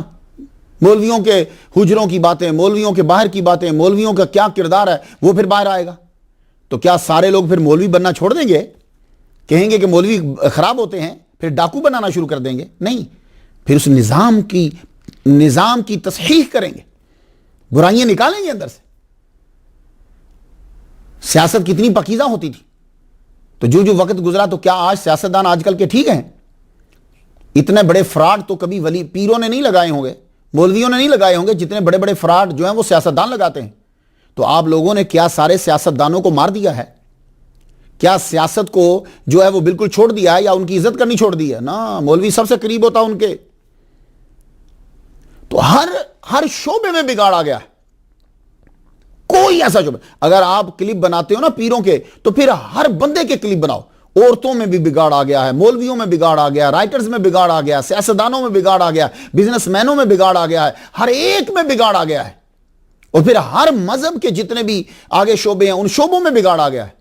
مولویوں کے حجروں کی باتیں، مولویوں کے باہر کی باتیں، مولویوں کا کیا کردار ہے وہ پھر باہر آئے گا. تو کیا سارے لوگ پھر مولوی بننا چھوڑ دیں گے؟ کہیں گے کہ مولوی خراب ہوتے ہیں، پھر ڈاکو بنانا شروع کر دیں گے؟ نہیں، پھر اس نظام کی تصحیح کریں گے، برائیاں نکالیں گے اندر سے. سیاست کتنی پاکیزہ ہوتی تھی، تو جو وقت گزرا تو کیا آج سیاستدان آج کل کے ٹھیک ہیں؟ اتنے بڑے فراڈ تو کبھی ولی پیروں نے نہیں لگائے ہوں گے، مولویوں نے نہیں لگائے ہوں گے، جتنے بڑے بڑے فراڈ جو ہیں وہ سیاستدان لگاتے ہیں. تو آپ لوگوں نے کیا سارے سیاستدانوں کو مار دیا ہے؟ کیا سیاست کو جو ہے وہ بالکل چھوڑ دیا ہے یا ان کی عزت کرنی چھوڑ دی ہے؟ نا، مولوی سب سے قریب ہوتا ان کے. تو ہر شعبے میں بگاڑ آ گیا ہے. کوئی ایسا شعبہ، اگر آپ کلپ بناتے ہو نا پیروں کے، تو پھر ہر بندے کے کلپ بناؤ. عورتوں میں بھی بگاڑ آ گیا ہے، مولویوں میں بگاڑ آ گیا، رائٹرز میں بگاڑ آ گیا، سیاستدانوں میں بگاڑ آ گیا، بزنس مینوں میں بگاڑ آ گیا ہے، ہر ایک میں بگاڑ آ گیا ہے. اور پھر ہر مذہب کے جتنے بھی آگے شعبے ہیں ان شعبوں میں بگاڑ آ گیا ہے.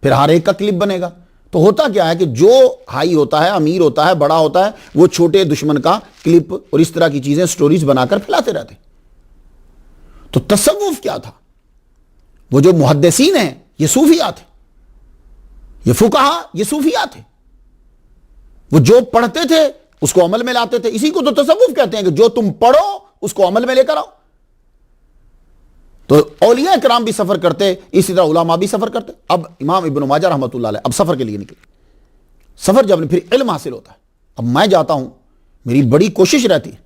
پھر ہر ایک کا کلپ بنے گا. تو ہوتا کیا ہے کہ جو ہائی ہوتا ہے، امیر ہوتا ہے، بڑا ہوتا ہے، وہ چھوٹے دشمن کا کلپ اور اس طرح کی چیزیں سٹوریز بنا کر پھیلاتے رہتے. تو تصوف کیا تھا؟ وہ جو محدثین ہیں یہ صوفیاء تھے، یہ فقہا یہ صوفیاء تھے. وہ جو پڑھتے تھے اس کو عمل میں لاتے تھے. اسی کو تو تصوف کہتے ہیں کہ جو تم پڑھو اس کو عمل میں لے کر آؤ. تو اولیاء کرام بھی سفر کرتے، اسی طرح علماء بھی سفر کرتے. اب امام ابن ماجہ رحمۃ اللہ علیہ اب سفر کے لیے نکلے. سفر جب پھر علم حاصل ہوتا ہے. اب میں جاتا ہوں، میری بڑی کوشش رہتی ہے،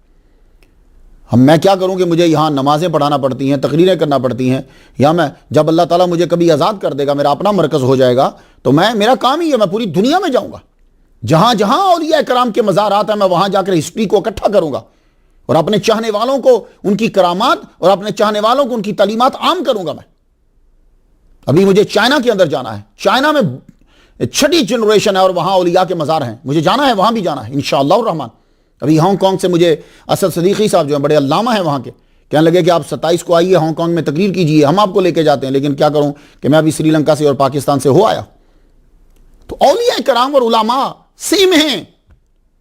میں کیا کروں کہ مجھے یہاں نمازیں پڑھانا پڑتی ہیں، تقریریں کرنا پڑتی ہیں، یا میں جب اللہ تعالیٰ مجھے کبھی آزاد کر دے گا، میرا اپنا مرکز ہو جائے گا، تو میرا کام ہی ہے، میں پوری دنیا میں جاؤں گا. جہاں جہاں اولیاء کرام کے مزارات ہیں میں وہاں جا کر ہسٹری کو اکٹھا کروں گا اور اپنے چاہنے والوں کو ان کی کرامات اور اپنے چاہنے والوں کو ان کی تعلیمات عام کروں گا. میں ابھی مجھے چائنا کے اندر جانا ہے. چائنا میں 6ٹھی جنریشن ہے اور وہاں اولیاء کے مزار ہیں. مجھے جانا ہے، وہاں بھی جانا ہے انشاءاللہ الرحمن. ابھی ہانگ کانگ سے مجھے اسد صدیقی صاحب جو ہیں بڑے علامہ ہیں وہاں کے، کہنے لگے کہ آپ 27 کو آئیے ہانگ کانگ میں تقریر کیجیے، ہم آپ کو لے کے جاتے ہیں. لیکن کیا کروں کہ میں ابھی سری لنکا سے اور پاکستان سے ہو آیا. تو اولیاء کرام اور علماء سیم ہیں،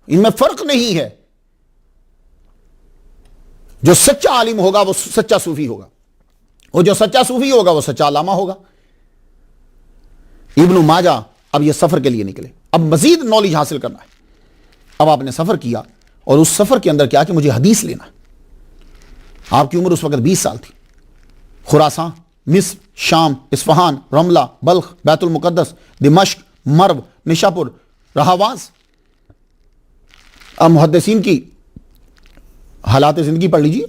ان میں فرق نہیں ہے. جو سچا عالم ہوگا وہ سچا صوفی ہوگا، اور جو سچا صوفی ہوگا وہ سچا علامہ ہوگا. ابن ماجہ اب یہ سفر کے لیے نکلے. اب مزید نالج حاصل کرنا ہے. اب آپ نے سفر کیا اور اس سفر کے اندر کیا کہ مجھے حدیث لینا. آپ کی عمر اس وقت 20 سال تھی. خراسان، مصر، شام، اصفہان، رملہ، بلخ، بیت المقدس، دمشق، مرو، نشاپور، رہاواز. اب محدثین کی حالات زندگی پڑھ لیجیے.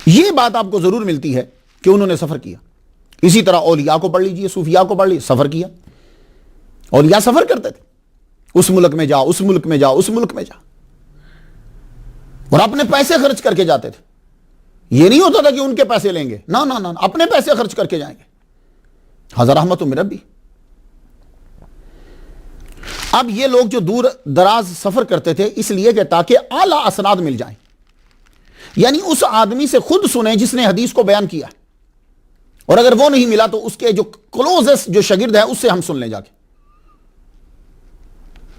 یہ بات آپ کو ضرور ملتی ہے کہ انہوں نے سفر کیا. اسی طرح اولیاء کو پڑھ لیجیے، صوفیاء کو پڑھ لیجیے، سفر کیا. اولیاء سفر کرتے تھے، اس ملک میں جا، اس ملک میں جا، اس ملک میں جا، اور اپنے پیسے خرچ کر کے جاتے تھے. یہ نہیں ہوتا تھا کہ ان کے پیسے لیں گے، نہ نہ نہ، اپنے پیسے خرچ کر کے جائیں گے. حضرت رحمت من ربی. اب یہ لوگ جو دور دراز سفر کرتے تھے اس لیے کہ تاکہ اعلیٰ اسناد مل جائیں، یعنی اس آدمی سے خود سنیں جس نے حدیث کو بیان کیا، اور اگر وہ نہیں ملا تو اس کے جو کلوزسٹ جو شاگرد ہے اس سے ہم سن لیں جا کے،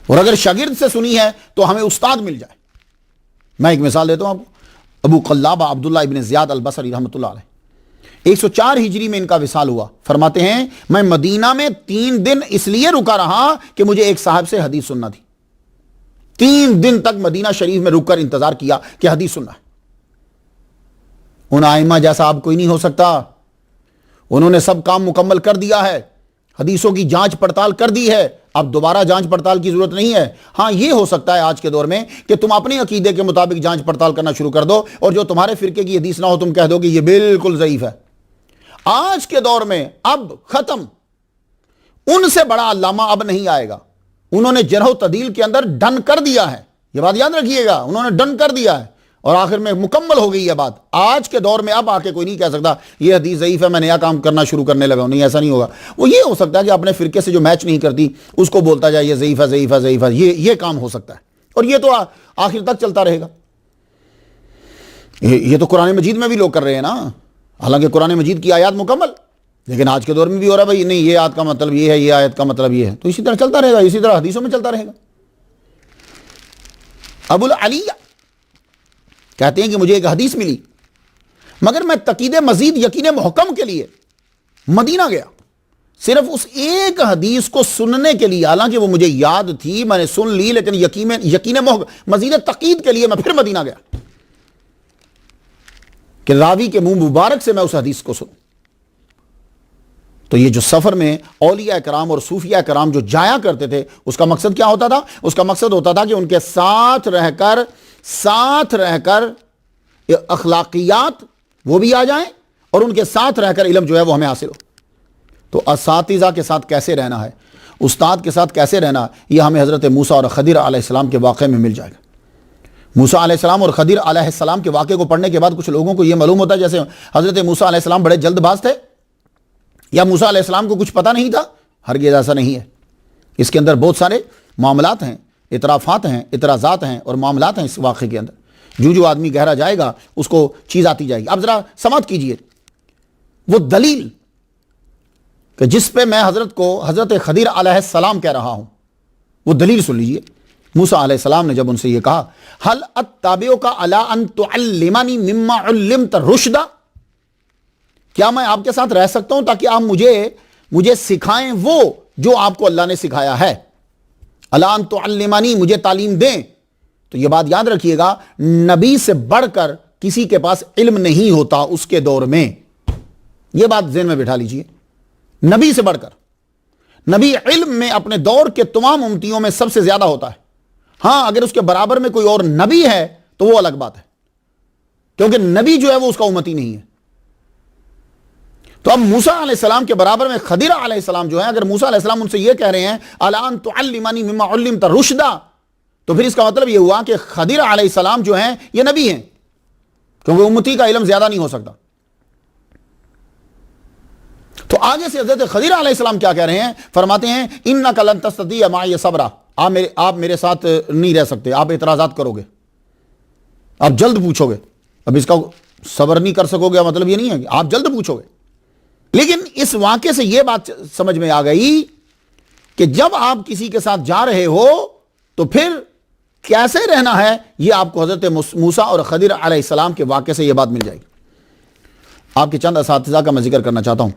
اور اگر شاگرد سے سنی ہے تو ہمیں استاد مل جائے. میں ایک مثال دیتا ہوں آپ کو. ابو قلابہ عبداللہ ابن زیاد البصری رحمۃ اللہ علیہ، 104 ہجری میں ان کا وصال ہوا. فرماتے ہیں میں مدینہ میں 3 دن اس لیے رکا رہا کہ مجھے ایک صاحب سے حدیث سننا تھی. 3 دن تک مدینہ شریف میں رک کر انتظار کیا کہ حدیث سننا ہے. ان ائمہ جیسا اب کوئی نہیں ہو سکتا. انہوں نے سب کام مکمل کر دیا ہے، حدیثوں کی جانچ پڑتال کر دی ہے. اب دوبارہ جانچ پڑتال کی ضرورت نہیں ہے. ہاں یہ ہو سکتا ہے آج کے دور میں کہ تم اپنے عقیدے کے مطابق جانچ پڑتال کرنا شروع کر دو، اور جو تمہارے فرقے کی حدیث نہ ہو تم کہہ دو کہ یہ بالکل ضعیف ہے. آج کے دور میں اب ختم. ان سے بڑا علامہ اب نہیں آئے گا. انہوں نے جرح و تعدیل کے اندر ڈن کر دیا ہے. یہ بات یاد رکھیے گا، انہوں نے ڈن کر دیا ہے اور آخر میں مکمل ہو گئی یہ بات. آج کے دور میں اب آ کے کوئی نہیں کہہ سکتا یہ حدیث ضعیف ہے میں نیا کام کرنا شروع کرنے لگا ہوں. نہیں، ایسا نہیں ہوگا. وہ یہ ہو سکتا ہے کہ اپنے فرقے سے جو میچ نہیں کرتی اس کو بولتا جائے یہ ضعیف ہے ضعیف ہے ضعیف ہے، یہ کام ہو سکتا ہے، اور یہ تو آخر تک چلتا رہے گا. یہ تو قرآن مجید میں بھی لوگ کر رہے ہیں نا، حالانکہ قرآن مجید کی آیات مکمل، لیکن آج کے دور میں بھی ہو رہا ہے بھائی نہیں یہ آیت کا مطلب یہ ہے، یہ آیت کا مطلب یہ ہے. تو اسی طرح چلتا رہے گا، اسی طرح حدیثوں میں چلتا رہے گا. ابو العلیہ کہتے ہیں کہ مجھے ایک حدیث ملی مگر میں تقید مزید یقین محکم کے لیے مدینہ گیا، صرف اس ایک حدیث کو سننے کے لیے، حالانکہ وہ مجھے یاد تھی میں نے سن لی، لیکن یقین مزید تقید کے لیے میں پھر مدینہ گیا کہ راوی کے منہ مبارک سے میں اس حدیث کو سنوں. تو یہ جو سفر میں اولیاء کرام اور صوفیاء کرام جو جایا کرتے تھے اس کا مقصد کیا ہوتا تھا؟ اس کا مقصد ہوتا تھا کہ ان کے ساتھ رہ کر اخلاقیات وہ بھی آ جائیں اور ان کے ساتھ رہ کر علم جو ہے وہ ہمیں حاصل ہو. تو اساتذہ کے ساتھ کیسے رہنا ہے، استاد کے ساتھ کیسے رہنا، یہ ہمیں حضرت موسیٰ اور خضر علیہ السلام کے واقعے میں مل جائے گا. موسیٰ علیہ السلام اور خضر علیہ السلام کے واقعے کو پڑھنے کے بعد کچھ لوگوں کو یہ معلوم ہوتا ہے جیسے حضرت موسیٰ علیہ السلام بڑے جلد باز تھے یا موسیٰ علیہ السلام کو کچھ پتہ نہیں تھا. ہرگز ایسا نہیں ہے. اس کے اندر بہت سارے معاملات ہیں، اعترافات ہیں، اعتراضات ہیں اور معاملات ہیں اس واقعے کے اندر. جو آدمی گہرا جائے گا اس کو چیز آتی جائے گی. اب ذرا سماعت کیجئے وہ دلیل کہ جس پہ میں حضرت خضر علیہ السلام کہہ رہا ہوں، وہ دلیل سن لیجئے. موسیٰ علیہ السلام نے جب ان سے یہ کہا هل اتبعک علی ان تعلمنی مما علمت رشدا، کیا میں آپ کے ساتھ رہ سکتا ہوں تاکہ آپ مجھے سکھائیں وہ جو آپ کو اللہ نے سکھایا ہے. الا ان تعلمنی، مجھے تعلیم دیں. تو یہ بات یاد رکھیے گا، نبی سے بڑھ کر کسی کے پاس علم نہیں ہوتا اس کے دور میں. یہ بات ذہن میں بٹھا لیجئے، نبی سے بڑھ کر. نبی علم میں اپنے دور کے تمام امتیوں میں سب سے زیادہ ہوتا ہے. ہاں اگر اس کے برابر میں کوئی اور نبی ہے تو وہ الگ بات ہے، کیونکہ نبی جو ہے وہ اس کا امتی نہیں ہے. تو اب موسیٰ علیہ السلام کے برابر میں خضر علیہ السلام جو ہے، اگر موسیٰ علیہ السلام ان سے یہ کہہ رہے ہیں الا ان تعلمنی مما علمت رشدا، تو پھر اس کا مطلب یہ ہوا کہ خضر علیہ السلام جو ہیں یہ نبی ہیں، کیونکہ امتی کا علم زیادہ نہیں ہو سکتا. تو آگے سے حضرت خضر علیہ السلام کیا کہہ رہے ہیں؟ فرماتے ہیں انک لن تستطیع معی صبرا، آپ میرے ساتھ نہیں رہ سکتے، آپ اعتراضات کرو گے، آپ جلد پوچھو گے. اب اس کا صبر نہیں کر سکو گے مطلب یہ نہیں ہے کہ آپ جلد پوچھو گے. لیکن اس واقعے سے یہ بات سمجھ میں آ گئی کہ جب آپ کسی کے ساتھ جا رہے ہو تو پھر کیسے رہنا ہے، یہ آپ کو حضرت موسیٰ اور خضر علیہ السلام کے واقعے سے یہ بات مل جائے گی. آپ کے چند اساتذہ کا میں ذکر کرنا چاہتا ہوں،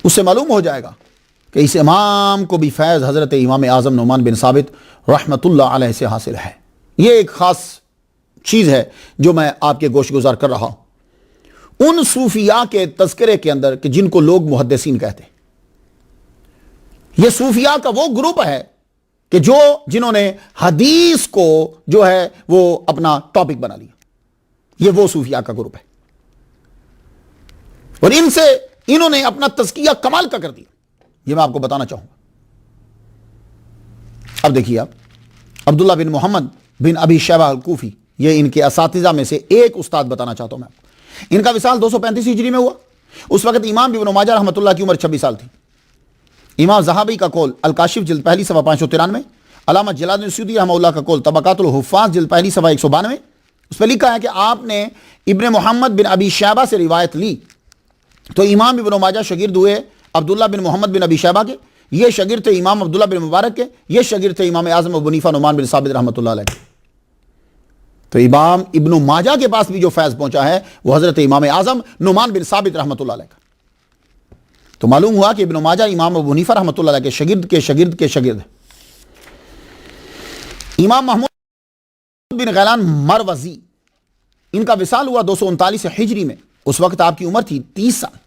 اس سے معلوم ہو جائے گا کہ اس امام کو بھی فیض حضرت امام اعظم نعمان بن ثابت رحمۃ اللہ علیہ سے حاصل ہے. یہ ایک خاص چیز ہے جو میں آپ کے گوش گزار کر رہا ہوں. ان صوفیاء کے تذکرے کے اندر کہ جن کو لوگ محدثین کہتے ہیں، یہ صوفیاء کا وہ گروپ ہے کہ جنہوں نے حدیث کو جو ہے وہ اپنا ٹاپک بنا لیا. یہ وہ صوفیاء کا گروپ ہے اور انہوں نے اپنا تزکیہ کمال کا کر دیا. یہ میں آپ کو بتانا چاہوں گا. اب دیکھیے، آپ عبداللہ بن محمد بن ابی شیبہ الکوفی، یہ ان کے اساتذہ میں سے ایک استاد بتانا چاہتا ہوں میں آپ کو. ان کا وصال 235 ہجری میں ہوا. اس وقت امام ابن ماجہ رحمۃ اللہ کی عمر 26 سال تھی. امام زہابی کا قول الکاشف جلد پہلی صفحہ 593، علامہ جلال الدین سیوطی رحمہ اللہ کا قول طبقات الحفاظ جلد پہلی صفحہ 192، اس پہ لکھا ہے کہ آپ نے ابن محمد بن ابی شیبہ سے روایت لی. تو امام ابن ماجہ شاگرد ہوئے عبداللہ بن محمد بن ابی شیبہ کے، یہ شاگرد تھے امام عبداللہ بن مبارک کے، یہ شاگرد تھے امام اعظم ابو حنیفہ نعمان بن ثابت رحمۃ اللہ علیہ. تو امام ابن ماجہ کے پاس بھی جو فیض پہنچا ہے وہ حضرت امام اعظم نعمان بن ثابت رحمۃ اللہ علیہ کا. تو معلوم ہوا کہ ابن ماجہ امام ابو حنیفہ رحمۃ اللہ علیہ کے شاگرد کے شاگرد کے شاگرد ہے. امام محمود بن غیلان مروزی، ان کا وصال ہوا 239 ہجری میں. اس وقت آپ کی عمر تھی 30 سال.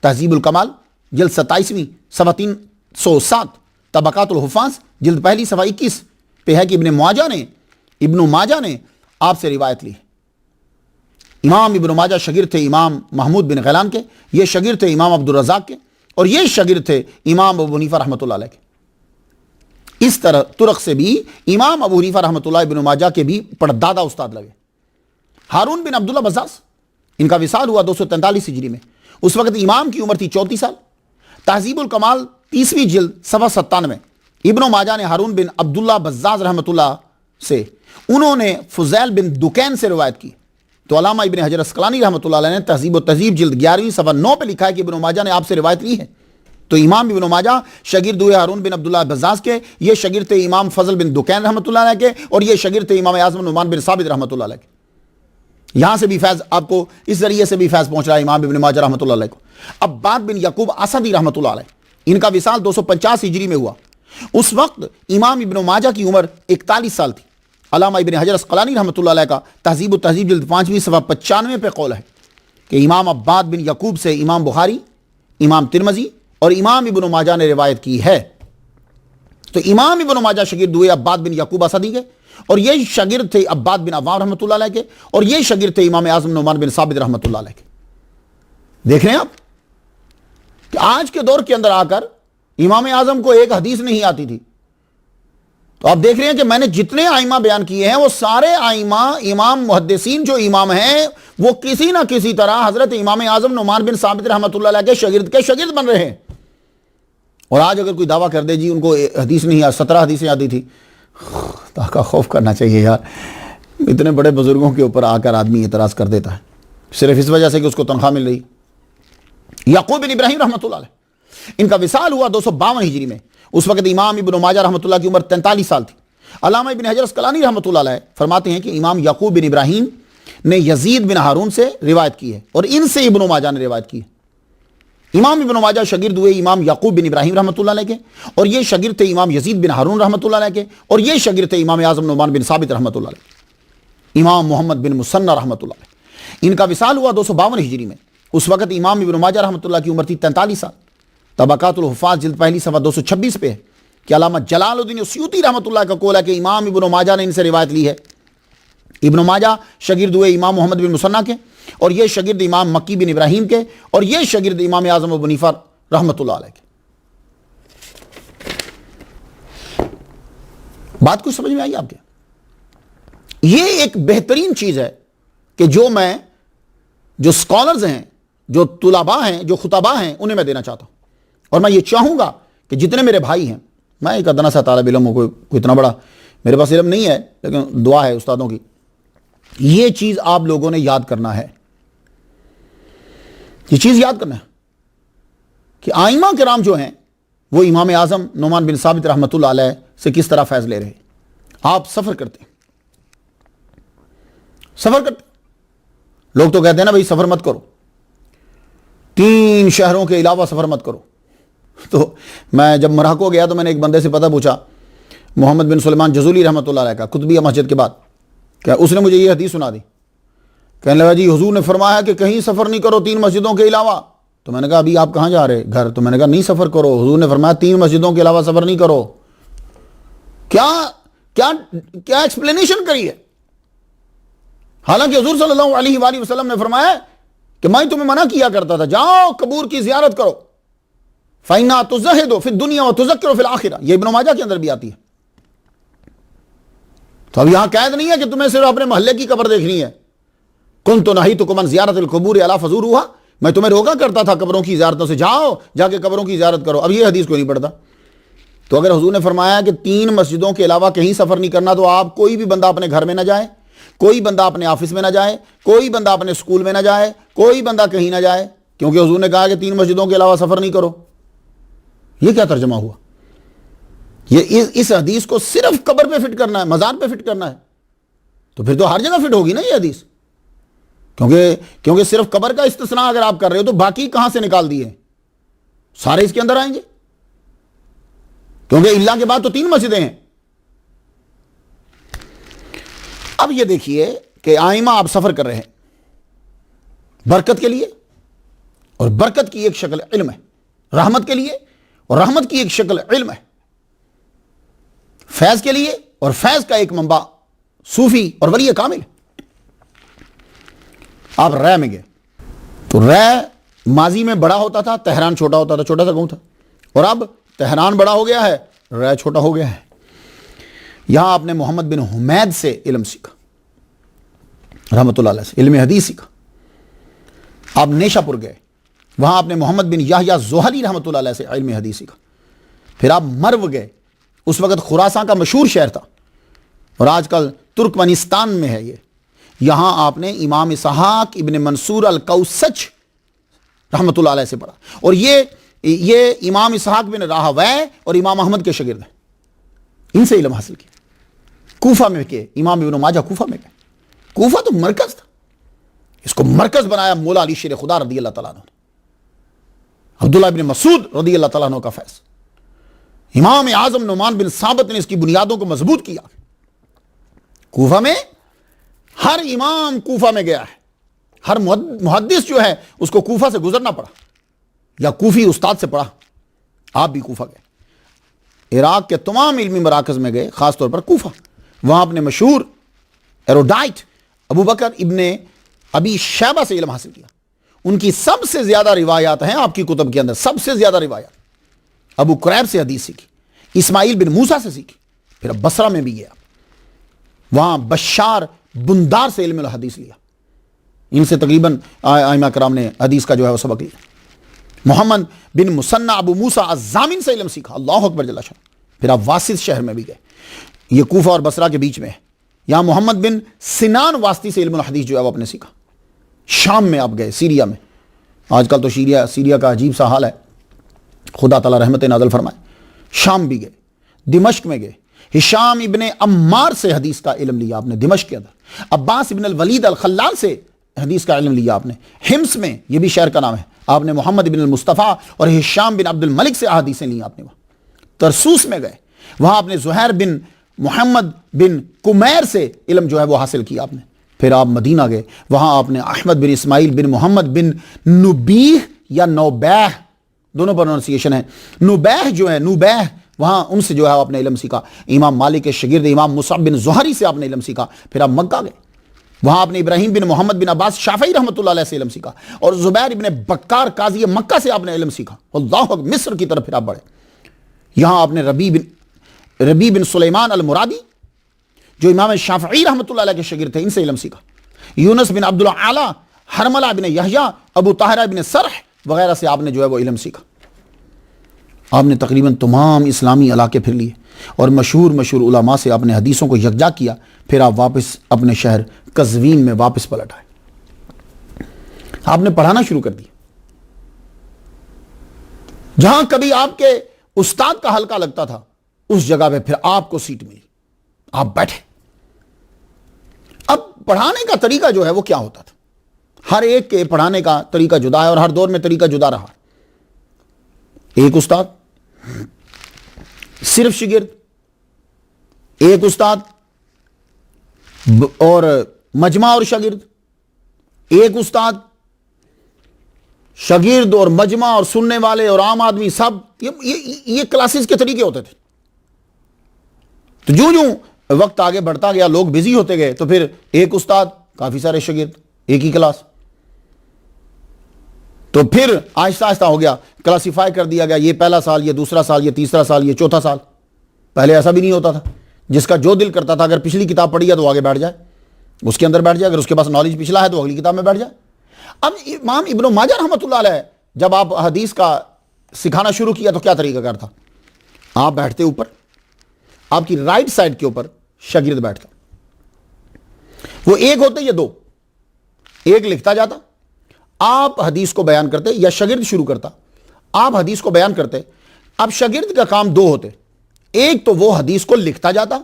تہذیب الکمال جلد 27ویں صفحہ 307، طبقات الحفاظ جلد پہلی صفحہ 21 پہ ہے کہ ابن ماجہ نے آپ سے روایت لی. امام ابن ماجہ شاگرد تھے امام محمود بن غیلان کے، یہ شاگرد تھے امام عبدالرزاق کے، اور یہ شاگرد تھے امام ابو حنیفہ رحمۃ اللہ علیہ کے. اس طرح طرق سے بھی امام ابو حنیفہ رحمۃ اللہ ابن ماجہ کے بھی پردادا استاد لگے. ہارون بن عبداللہ بزاز، ان کا وصال ہوا 243 ہجری میں. اس وقت امام کی عمر تھی 34 سال. تہذیب الکمال 30ویں جلد صفحہ 97. ابن ماجہ نے ہارون بن عبداللہ بزاز رحمۃ اللہ سے، انہوں نے فضیل بن دکین سے روایت کی. تو علامہ ابن حجر اسقلانی رحمۃ اللہ علیہ نے تہذیب و تہذیب جلد 11ویں صفحہ 9 پہ لکھا ہے کہ ابن ماجہ نے آپ سے روایت لی ہے. تو امام ابن ماجہ شاگرد ہوئے ہارون بن عبداللہ بزاز کے، یہ شاگرد تھے امام فضل بن دکین رحمۃ اللہ علیہ کے، اور یہ شاگرد تھے امام اعظم نعمان بن ثابت رحمۃ اللہ علیہ کے. یہاں سے بھی فیض آپ کو، اس ذریعے سے بھی فیض پہنچ رہا ہے امام ابن ماجہ رحمۃ اللہ علیہ کو. عباد بن یعقوب اسدی رحمۃ اللہ علیہ، ان کا وصال 250 ہجری میں ہوا. اس وقت امام ابن ماجہ کی عمر 41 سال تھی. علامہ ابن حجر اسقلانی رحمۃ اللہ علیہ کا تہذیب و تہذیب جلد 5ویں صفحہ 95 پہ قول ہے کہ امام عباد بن یعقوب سے امام بخاری، امام ترمذی اور امام ابن ماجہ نے روایت کی ہے. تو امام ابن ماجہ شاگرد ہوئے عباد بن یعقوب اسدی کے، اور یہ شاگرد تھے عباد بن عوام رحمۃ اللہ علیہ کے، اور یہ شاگرد تھے امام اعظم نعمان بن ثابت رحمۃ اللہ علیہ کے. دیکھ رہے ہیں آپ کہ آج کے دور کے اندر آ کر امام اعظم کو ایک حدیث نہیں آتی تھی. تو آپ دیکھ رہے ہیں کہ میں نے جتنے آئمہ بیان کیے ہیں وہ سارے آئمہ، امام محدثین جو امام ہیں، وہ کسی نہ کسی طرح حضرت امام اعظم نعمان بن ثابت رحمۃ اللہ علیہ کے شاگرد بن رہے ہیں. اور آج اگر کوئی دعویٰ کر دے جی ان کو حدیث نہیں آتی، 17 حدیثیں آتی تھی، کا خوف کرنا چاہیے یار. اتنے بڑے بزرگوں کے اوپر آ کر آدمی اعتراض کر دیتا ہے صرف اس وجہ سے کہ اس کو تنخواہ مل رہی. یعقوب بن ابراہیم رحمۃ اللہ علیہ، ان کا وصال ہوا 252 ہجری میں. اس وقت امام ابن ماجہ رحمۃ اللہ کی عمر 43 سال تھی. علامہ ابن حجر اسقلانی رحمۃ اللہ علیہ فرماتے ہیں کہ امام یعقوب بن ابراہیم نے یزید بن ہارون سے روایت کی ہے، اور ان سے ابن ماجہ نے روایت کی ہے. امام ابن ماجہ شاگرد ہوئے امام یعقوب بن ابراہیم رحمۃ اللہ علیہ کے، اور یہ شاگرد تھے امام یزید بن ہارون رحمۃ اللہ علیہ کے، اور یہ شاگرد تھے امام اعظم نعمان بن ثابت رحمۃ اللہ علیہ. امام محمد بن مسنہ رحمۃ اللہ علیہ، ان کا وصال ہوا 252 ہجری میں. اس وقت امام ابن ماجہ رحمۃ اللہ کی عمر تھی 43 سال. طبقات الحفاظ جلد 1 صفحہ 226 پہ ہے کہ علامہ جلال الدین سیوطی رحمۃ اللہ کا قول ہے کہ امام ابن ماجہ نے ان سے روایت لی ہے. ابن ماجہ شاگرد ہوئے امام محمد بن مسنہ کے، اور یہ شاگرد امام مکی بن ابراہیم کے، اور یہ شاگرد امام اعظم ابو حنیفہ رحمۃ اللہ علیہ کے. بات کچھ سمجھ میں آئی آپ کے؟ یہ ایک بہترین چیز ہے کہ جو سکالرز ہیں، جو طلباء ہیں، جو خطباء ہیں، انہیں میں دینا چاہتا ہوں. اور میں یہ چاہوں گا کہ جتنے میرے بھائی ہیں، میں ایک ادنا سا طالب علم ہوں، کوئی اتنا بڑا میرے پاس علم نہیں ہے، لیکن دعا ہے استادوں کی. یہ چیز آپ لوگوں نے یاد کرنا ہے، یہ چیز یاد کرنا ہے کہ آئمہ کرام جو ہیں وہ امام اعظم نعمان بن ثابت رحمۃ اللہ علیہ سے کس طرح فیض لے رہے ہیں. آپ سفر کرتے ہیں، لوگ تو کہتے ہیں نا بھائی سفر مت کرو، 3 شہروں کے علاوہ سفر مت کرو. تو میں جب مراکو گیا تو میں نے ایک بندے سے پتہ پوچھا، محمد بن سلیمان جزولی رحمۃ اللہ علیہ کا، قطبیہ مسجد کے بعد، کہ اس نے مجھے یہ حدیث سنا دی. کہنے لگا جی حضور نے فرمایا کہ کہیں سفر نہیں کرو 3 مسجدوں کے علاوہ. تو میں نے کہا ابھی آپ کہاں جا رہے؟ گھر. تو میں نے کہا نہیں سفر کرو، حضور نے فرمایا 3 مسجدوں کے علاوہ سفر نہیں کرو. کیا ایکسپلینیشن کری ہے؟ حالانکہ حضور صلی اللہ علیہ وآلہ وسلم نے فرمایا کہ میں تمہیں منع کیا کرتا تھا جاؤ قبور کی زیارت کرو، فَإِنَّا تُزَهِدُ فِي الدُّنْيَا وَتُذَكِّرُ فِي الْآخِرَةِ. یہ ابن ماجہ کے اندر بھی آتی ہے. تو اب یہاں قید نہیں ہے کہ تمہیں صرف اپنے محلے کی قبر دیکھنی ہے. كُنْتُ نَهِيتُكُمْ عَنْ زِيَارَةِ الْقُبُورِ أَلَا فَزُورُوهَا، میں تمہیں روکا کرتا تھا قبروں کی زیارتوں سے، جاؤ جا کے قبروں کی زیارت کرو. اب یہ حدیث کو نہیں پڑھتا. تو اگر حضور نے فرمایا کہ 3 مسجدوں کے علاوہ کہیں سفر نہیں کرنا، تو آپ کوئی بھی بندہ اپنے گھر میں نہ جائے، کوئی بندہ اپنے آفس میں نہ جائے، کوئی بندہ اپنے اسکول میں نہ جائے، کوئی بندہ کہیں نہ جائے، کیونکہ حضور نے کہا کہ 3 مسجدوں کے علاوہ سفر نہیں کرو. یہ کیا ترجمہ ہوا؟ یہ اس حدیث کو صرف قبر پہ فٹ کرنا ہے، مزار پہ فٹ کرنا ہے. تو پھر تو ہر جگہ فٹ ہوگی نا یہ حدیث، کیونکہ صرف قبر کا استثناء اگر آپ کر رہے ہو تو باقی کہاں سے نکال دیے؟ سارے اس کے اندر آئیں گے، کیونکہ اللہ کے بعد تو 3 مسجدیں ہیں. اب یہ دیکھیے کہ آئمہ آپ سفر کر رہے ہیں برکت کے لیے، اور برکت کی ایک شکل علم ہے، رحمت کے لیے، اور رحمت کی ایک شکل علم ہے، فیض کے لیے، اور فیض کا ایک منبع صوفی اور ولی کامل. آپ رے میں گئے تو رے ماضی میں بڑا ہوتا تھا، تہران چھوٹا ہوتا تھا، چھوٹا سا گاؤں تھا، اور اب تہران بڑا ہو گیا ہے، رے چھوٹا ہو گیا ہے. یہاں آپ نے محمد بن حمید سے علم سیکھا رحمۃ اللہ علیہ سے، علم حدیث سیکھا۔ آپ نیشا پور گئے، وہاں آپ نے محمد بن یحییٰ زہری رحمۃ اللہ علیہ سے علم حدیث سیکھا۔ پھر آپ مرو گئے، اس وقت خراسان کا مشہور شہر تھا اور آج کل ترکمانستان میں ہے یہ، یہاں آپ نے امام اسحاق ابن منصور الکوسج رحمۃ اللہ علیہ سے پڑھا، اور یہ امام اسحاق بن راہوے اور امام احمد کے شاگرد ہیں، ان سے علم حاصل کیا۔ کوفہ میں کے امام ابن ماجہ کوفہ میں گئے، کوفہ تو مرکز تھا، اس کو مرکز بنایا مولا علی شیر خدا رضی اللہ تعالیٰ عنہ نے، عبداللہ بن مسعود رضی اللہ تعالیٰ عنہ کا فیض، امام اعظم نعمان بن ثابت نے اس کی بنیادوں کو مضبوط کیا۔ کوفہ میں ہر امام کوفہ میں گیا ہے، ہر محدث جو ہے اس کو کوفہ سے گزرنا پڑا یا کوفی استاد سے پڑھا۔ آپ بھی کوفہ گئے، عراق کے تمام علمی مراکز میں گئے، خاص طور پر کوفہ، وہاں اپنے مشہور ایروڈائٹ ابو بکر ابن ابی شیبہ سے علم حاصل کیا۔ ان کی سب سے زیادہ روایات ہیں آپ کی کتب کے اندر، سب سے زیادہ روایات ابو قریب سے حدیث سیکھی، اسماعیل بن موسیٰ سے سیکھی، پھر اب بصرہ میں بھی گیا، وہاں بشار بندار سے علم الحدیث لیا، ان سے تقریباً ائمہ کرام نے حدیث کا جو ہے وہ سبق لیا۔ محمد بن مثنى ابو موسیٰ الزامن سے علم سیکھا، اللہ اکبر جل شان۔ پھر آپ واسط شہر میں بھی گئے، یہ کوفہ اور بصرہ کے بیچ میں ہے، یہاں محمد بن سنان واسطی سے علم الحدیث جو ہے وہ آپ نے سیکھا۔ شام میں آپ گئے، سیریا میں، آج کل تو سیریا کا عجیب سا حال ہے، خدا تعالیٰ رحمت نازل فرمائے۔ شام بھی گئے، دمشق میں گئے، ہشام ابن عمار سے حدیث کا علم لیا آپ نے دمشق کے اندر، عباس ابن الولید الخلال سے حدیث کا علم لیا آپ نے، حمص میں، یہ بھی شہر کا نام ہے، آپ نے محمد بن المصطفیٰ اور ہشام بن عبد الملک سے حدیثیں لی آپ نے۔ وہاں ترسوس میں گئے، وہاں آپ نے زہیر بن محمد بن کمیر سے علم جو ہے وہ حاصل کیا آپ نے۔ پھر آپ مدینہ گئے، وہاں آپ نے احمد بن اسماعیل بن محمد بن نبیہ یا نوبیہ، دونوں پروننسیشن ہے، نوبیہ جو ہے، نوبیہ، وہاں ان سے جو ہے آپ نے علم سیکھا۔ امام مالک کے شاگرد امام مصعب بن زہری سے آپ نے علم سیکھا۔ پھر آپ مکہ گئے، وہاں آپ نے ابراہیم بن محمد بن عباس شافعی رحمۃ اللہ علیہ سے علم سیکھا، اور زبیر ابن بکار قاضی مکہ سے آپ نے علم سیکھا۔ اللہ اکبر، مصر کی طرف پھر آپ بڑھے، یہاں آپ نے ربی بن سلیمان المرادی جو امام شافعی رحمۃ اللہ علیہ کے شاگرد تھے، ان سے علم سیکھا۔ یونس بن عبد الاعلی، حرملہ بن یحییٰ، ابو طاہرہ بن سرح وغیرہ سے آپ نے جو ہے وہ علم سیکھا۔ آپ نے تقریباً تمام اسلامی علاقے پھر لیے اور مشہور علماء سے آپ نے حدیثوں کو یکجا کیا۔ پھر آپ واپس اپنے شہر قزوین میں واپس پلٹ آئے، آپ نے پڑھانا شروع کر دیا۔ جہاں کبھی آپ کے استاد کا حلقہ لگتا تھا اس جگہ پہ پھر آپ کو سیٹ ملی، آپ بیٹھے۔ اب پڑھانے کا طریقہ جو ہے وہ کیا ہوتا تھا؟ ہر ایک کے پڑھانے کا طریقہ جدا ہے اور ہر دور میں طریقہ جدا رہا۔ ایک استاد، صرف شاگرد، ایک استاد اور مجمع اور شاگرد، ایک استاد، شاگرد اور مجمع اور سننے والے اور عام آدمی، سب یہ کلاسز کے طریقے ہوتے تھے۔ تو جو وقت آگے بڑھتا گیا، لوگ بزی ہوتے گئے، تو پھر ایک استاد، کافی سارے شاگرد، ایک ہی کلاس، تو پھر آہستہ آہستہ ہو گیا، کلاسیفائی کر دیا گیا، یہ پہلا سال، یہ دوسرا سال، یہ تیسرا سال، یہ چوتھا سال۔ پہلے ایسا بھی نہیں ہوتا تھا، جس کا جو دل کرتا تھا، اگر پچھلی کتاب پڑھی ہے تو آگے بیٹھ جائے، اس کے اندر بیٹھ جائے، اگر اس کے پاس نالج پچھلا ہے تو اگلی کتاب میں بیٹھ جائے۔ اب امام ابن ماجہ رحمۃ اللہ علیہ جب آپ حدیث کا سکھانا شروع کیا تو کیا طریقہ کار تھا؟ آپ بیٹھتے اوپر، آپ کی رائٹ سائڈ کے اوپر شاگرد بیٹھتا، وہ ایک ہوتے یا دو، ایک لکھتا جاتا، آپ حدیث کو بیان کرتے، یا شاگرد شروع کرتا، آپ حدیث کو بیان کرتے۔ اب شاگرد کا کام دو ہوتے، ایک تو وہ حدیث کو لکھتا جاتا،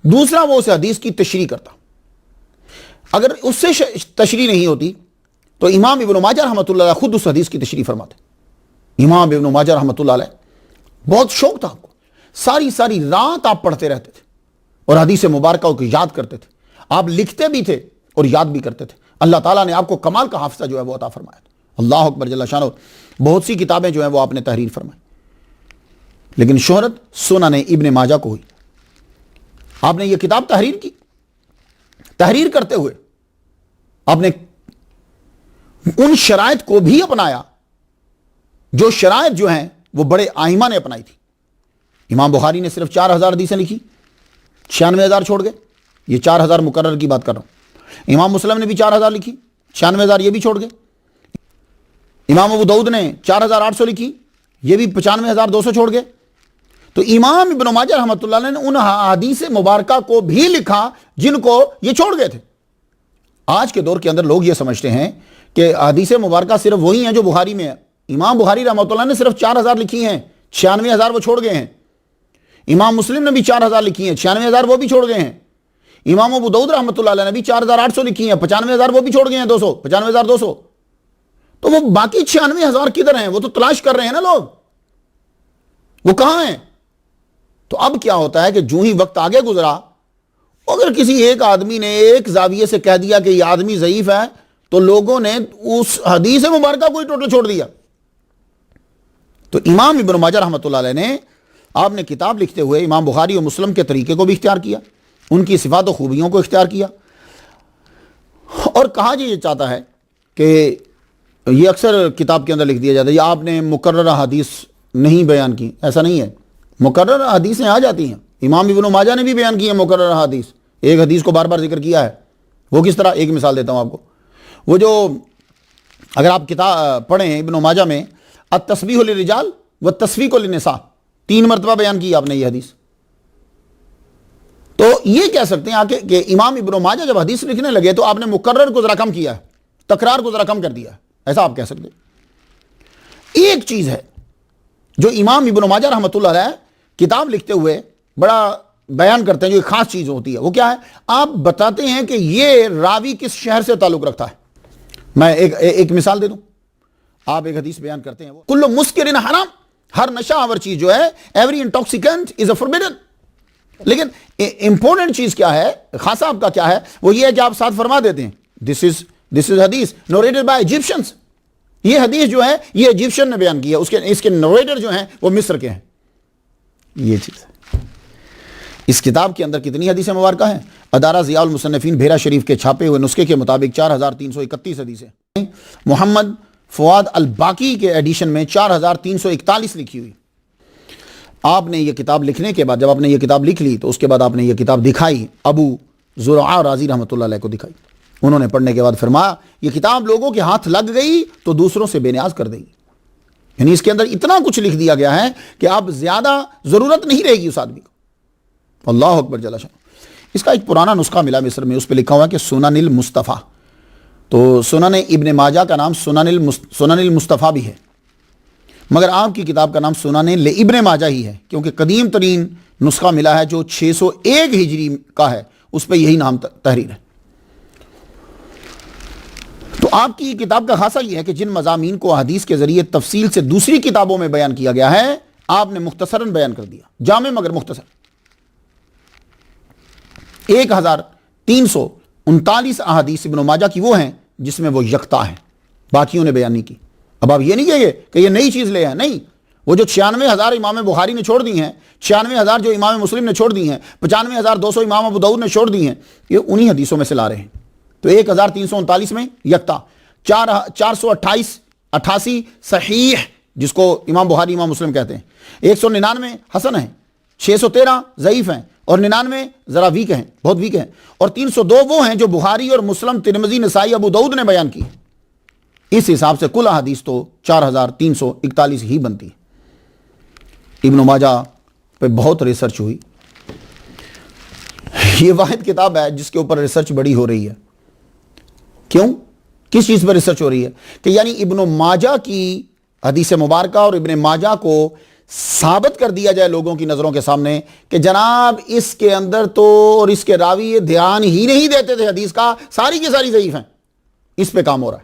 دوسرا وہ اس حدیث کی تشریح کرتا۔ اگر اس سے تشریح نہیں ہوتی تو امام ابن ماجہ رحمۃ اللہ علیہ خود اس حدیث کی تشریح فرماتے۔ امام ابن ماجہ رحمۃ اللہ علیہ بہت شوق تھا آپ کو، ساری رات آپ پڑھتے رہتے تھے اور حدیث مبارکہ کو یاد کرتے تھے، آپ لکھتے بھی تھے اور یاد بھی کرتے تھے۔ اللہ تعالیٰ نے آپ کو کمال کا حافظہ جو ہے وہ عطا فرمایا تھا، اللہ اکبر جل شانہ۔ بہت سی کتابیں جو ہیں وہ آپ نے تحریر فرمائی، لیکن شہرت سنن ابن ماجہ کو ہوئی۔ آپ نے یہ کتاب تحریر کی، تحریر کرتے ہوئے آپ نے ان شرائط کو بھی اپنایا جو شرائط جو ہیں وہ بڑے ائمہ نے اپنائی تھی۔ امام بخاری نے صرف 4000 حدیثیں لکھی، 96,000 چھوڑ گئے. یہ 4,000 مقرر کی بات کر رہا ہوں. امام مسلم نے بھی 4,000 لکھی, 96,000 یہ بھی چھوڑ گئے. امام ابو داؤد نے 4,800 لکھی, یہ بھی 95,200 چھوڑ گئے. تو امام ابن ماجہ رحمۃ اللہ علیہ نے ان احادیث مبارکہ کو بھی لکھا جن کو یہ چھوڑ گئے تھے. آج کے دور کے اندر لوگ یہ سمجھتے ہیں کہ احادیث مبارکہ صرف وہی ہیں جو بخاری میں ہے. امام بخاری رحمۃ اللہ نے صرف 4,000 لکھی ہیں, 96,000 وہ چھوڑ گئے ہیں. امام مسلم نے بھی 4,000 لکھی ہیں, 96,000 وہ بھی چھوڑ گئے ہیں. امام ابو داؤد رحمۃ اللہ علیہ نے بھی 4,800 لکھی ہیں, 95,000 وہ بھی چھوڑ گئے ہیں, 95,200. تو وہ باقی 96,000 کدھر ہیں؟ وہ تو تلاش کر رہے ہیں نا لوگ, وہ کہاں ہیں؟ تو اب کیا ہوتا ہے کہ جو ہی وقت آگے گزرا, اگر کسی ایک آدمی نے ایک زاویے سے کہہ دیا کہ یہ آدمی ضعیف ہے, تو لوگوں نے اس حدیث مبارکہ کو ہی ٹوٹل چھوڑ دیا. تو امام ابن ماجہ رحمۃ اللہ علیہ نے, آپ نے کتاب لکھتے ہوئے امام بخاری اور مسلم کے طریقے کو بھی اختیار کیا, ان کی صفات و خوبیوں کو اختیار کیا, اور کہا یہ چاہتا ہے کہ یہ اکثر کتاب کے اندر لکھ دیا جاتا ہے, یہ آپ نے مقررہ حدیث نہیں بیان کی. ایسا نہیں ہے, مقررہ حدیثیں آ جاتی ہیں. امام ابن ماجہ نے بھی بیان کی ہے مقررہ حدیث, ایک حدیث کو بار بار ذکر کیا ہے. وہ کس طرح؟ ایک مثال دیتا ہوں آپ کو. وہ جو اگر آپ کتاب پڑھیں ابن ماجہ میں التسبیح للرجال والتصفیق للنساء, 3 مرتبہ بیان کی آپ نے یہ حدیث. تو یہ کہہ سکتے ہیں آکے کہ امام ابن ماجہ جب حدیث لکھنے لگے تو آپ نے مقرر کو ذرا کم کیا ہے, تکرار کو ذرا کم کر دیا ہے, ایسا آپ کہہ سکتے. ایک چیز ہے جو امام ابن ماجہ رحمۃ اللہ علیہ کتاب لکھتے ہوئے بڑا بیان کرتے ہیں, جو ایک خاص چیز ہوتی ہے, وہ کیا ہے؟ آپ بتاتے ہیں کہ یہ راوی کس شہر سے تعلق رکھتا ہے. میں ایک مثال دے دوں. آپ ایک حدیث بیان کرتے ہیں, وہ کل مسکر حرام, ہر نشہ آور چیز جو ہے, ایوری انٹاکسیکینٹ از اے فوربیڈن. لیکن امپورٹنٹ چیز کیا ہے, خاصا آپ کا کیا ہے, وہ یہ ہے کہ آپ ساتھ فرما دیتے ہیں دس از حدیث نوریٹڈ بائی ایجپشنز. یہ حدیث جو ہے یہ ایجپشن نے بیان کی ہے, اس کے نوریٹر جو ہیں وہ مصر کے ہیں. یہ چیز ہے. اس کتاب کے اندر کتنی حدیثیں مبارکہ ہیں؟ ادارہ ضیاء المصنفین بھیرا شریف کے چھاپے ہوئے نسخے کے مطابق 4,331 حدیثیں. محمد فواد الباقی کے ایڈیشن میں 4,341 لکھی ہوئی. آپ نے یہ کتاب لکھنے کے بعد, جب آپ نے یہ کتاب لکھ لی تو اس کے بعد آپ نے یہ کتاب دکھائی ابو زرعہ رازی رحمۃ اللہ علیہ کو دکھائی. انہوں نے پڑھنے کے بعد فرمایا یہ کتاب لوگوں کے ہاتھ لگ گئی تو دوسروں سے بے نیاز کر دے گی. یعنی اس کے اندر اتنا کچھ لکھ دیا گیا ہے کہ اب زیادہ ضرورت نہیں رہے گی اس آدمی کو. اللہ اکبر جل شانہ. اس کا ایک پرانا نسخہ ملا مصر میں, اس پہ لکھا ہوا کہ سنن المصطفیٰ. تو سنن ابن ماجہ کا نام سنن المصطفیٰ بھی ہے, مگر آپ کی کتاب کا نام سنن لابن ماجہ ہی ہے, کیونکہ قدیم ترین نسخہ ملا ہے جو 601 ہجری کا ہے, اس پہ یہی نام تحریر ہے. تو آپ کی کتاب کا خاصہ یہ ہے کہ جن مضامین کو حدیث کے ذریعے تفصیل سے دوسری کتابوں میں بیان کیا گیا ہے, آپ نے مختصراً بیان کر دیا, جامع مگر مختصر. 1,339 احادیث ابن ماجہ کی وہ ہیں جس میں وہ یکتا ہے, باقیوں نے بیان نہیں کی. اب آپ یہ نہیں کہیے کہ یہ نئی چیز لے ہیں, نہیں. وہ جو 96,000 امام بخاری نے چھوڑ دی ہیں, 96,000 جو امام مسلم نے چھوڑ دی ہیں, 95,200 امام ابو داؤد نے چھوڑ دی ہیں, یہ انہی حدیثوں میں سے لا رہے ہیں. تو 1,339 میں یکتا, 488 صحیح جس کو امام بخاری امام مسلم کہتے ہیں, 199 حسن ہیں, 613 ضعیف ہیں, اور 99 ذرا ویک ہیں, بہت ویک ہیں, اور 302 وہ ہیں جو بخاری اور مسلم, ترمذی, نسائی, ابو داؤد نے بیان کی. اس حساب سے کل احادیث تو 4,341 ہی بنتی. ابن ماجہ پہ بہت ریسرچ ہوئی. یہ واحد کتاب ہے جس کے اوپر ریسرچ بڑی ہو رہی ہے. کیوں؟ کس چیز پر ریسرچ ہو رہی ہے؟ کہ یعنی ابن ماجہ کی حدیث مبارکہ اور ابن ماجہ کو ثابت کر دیا جائے لوگوں کی نظروں کے سامنے کہ جناب اس کے اندر تو, اور اس کے راوی یہ دھیان ہی نہیں دیتے تھے حدیث کا, ساری کی ساری ضعیف ہیں. اس پہ کام ہو رہا ہے.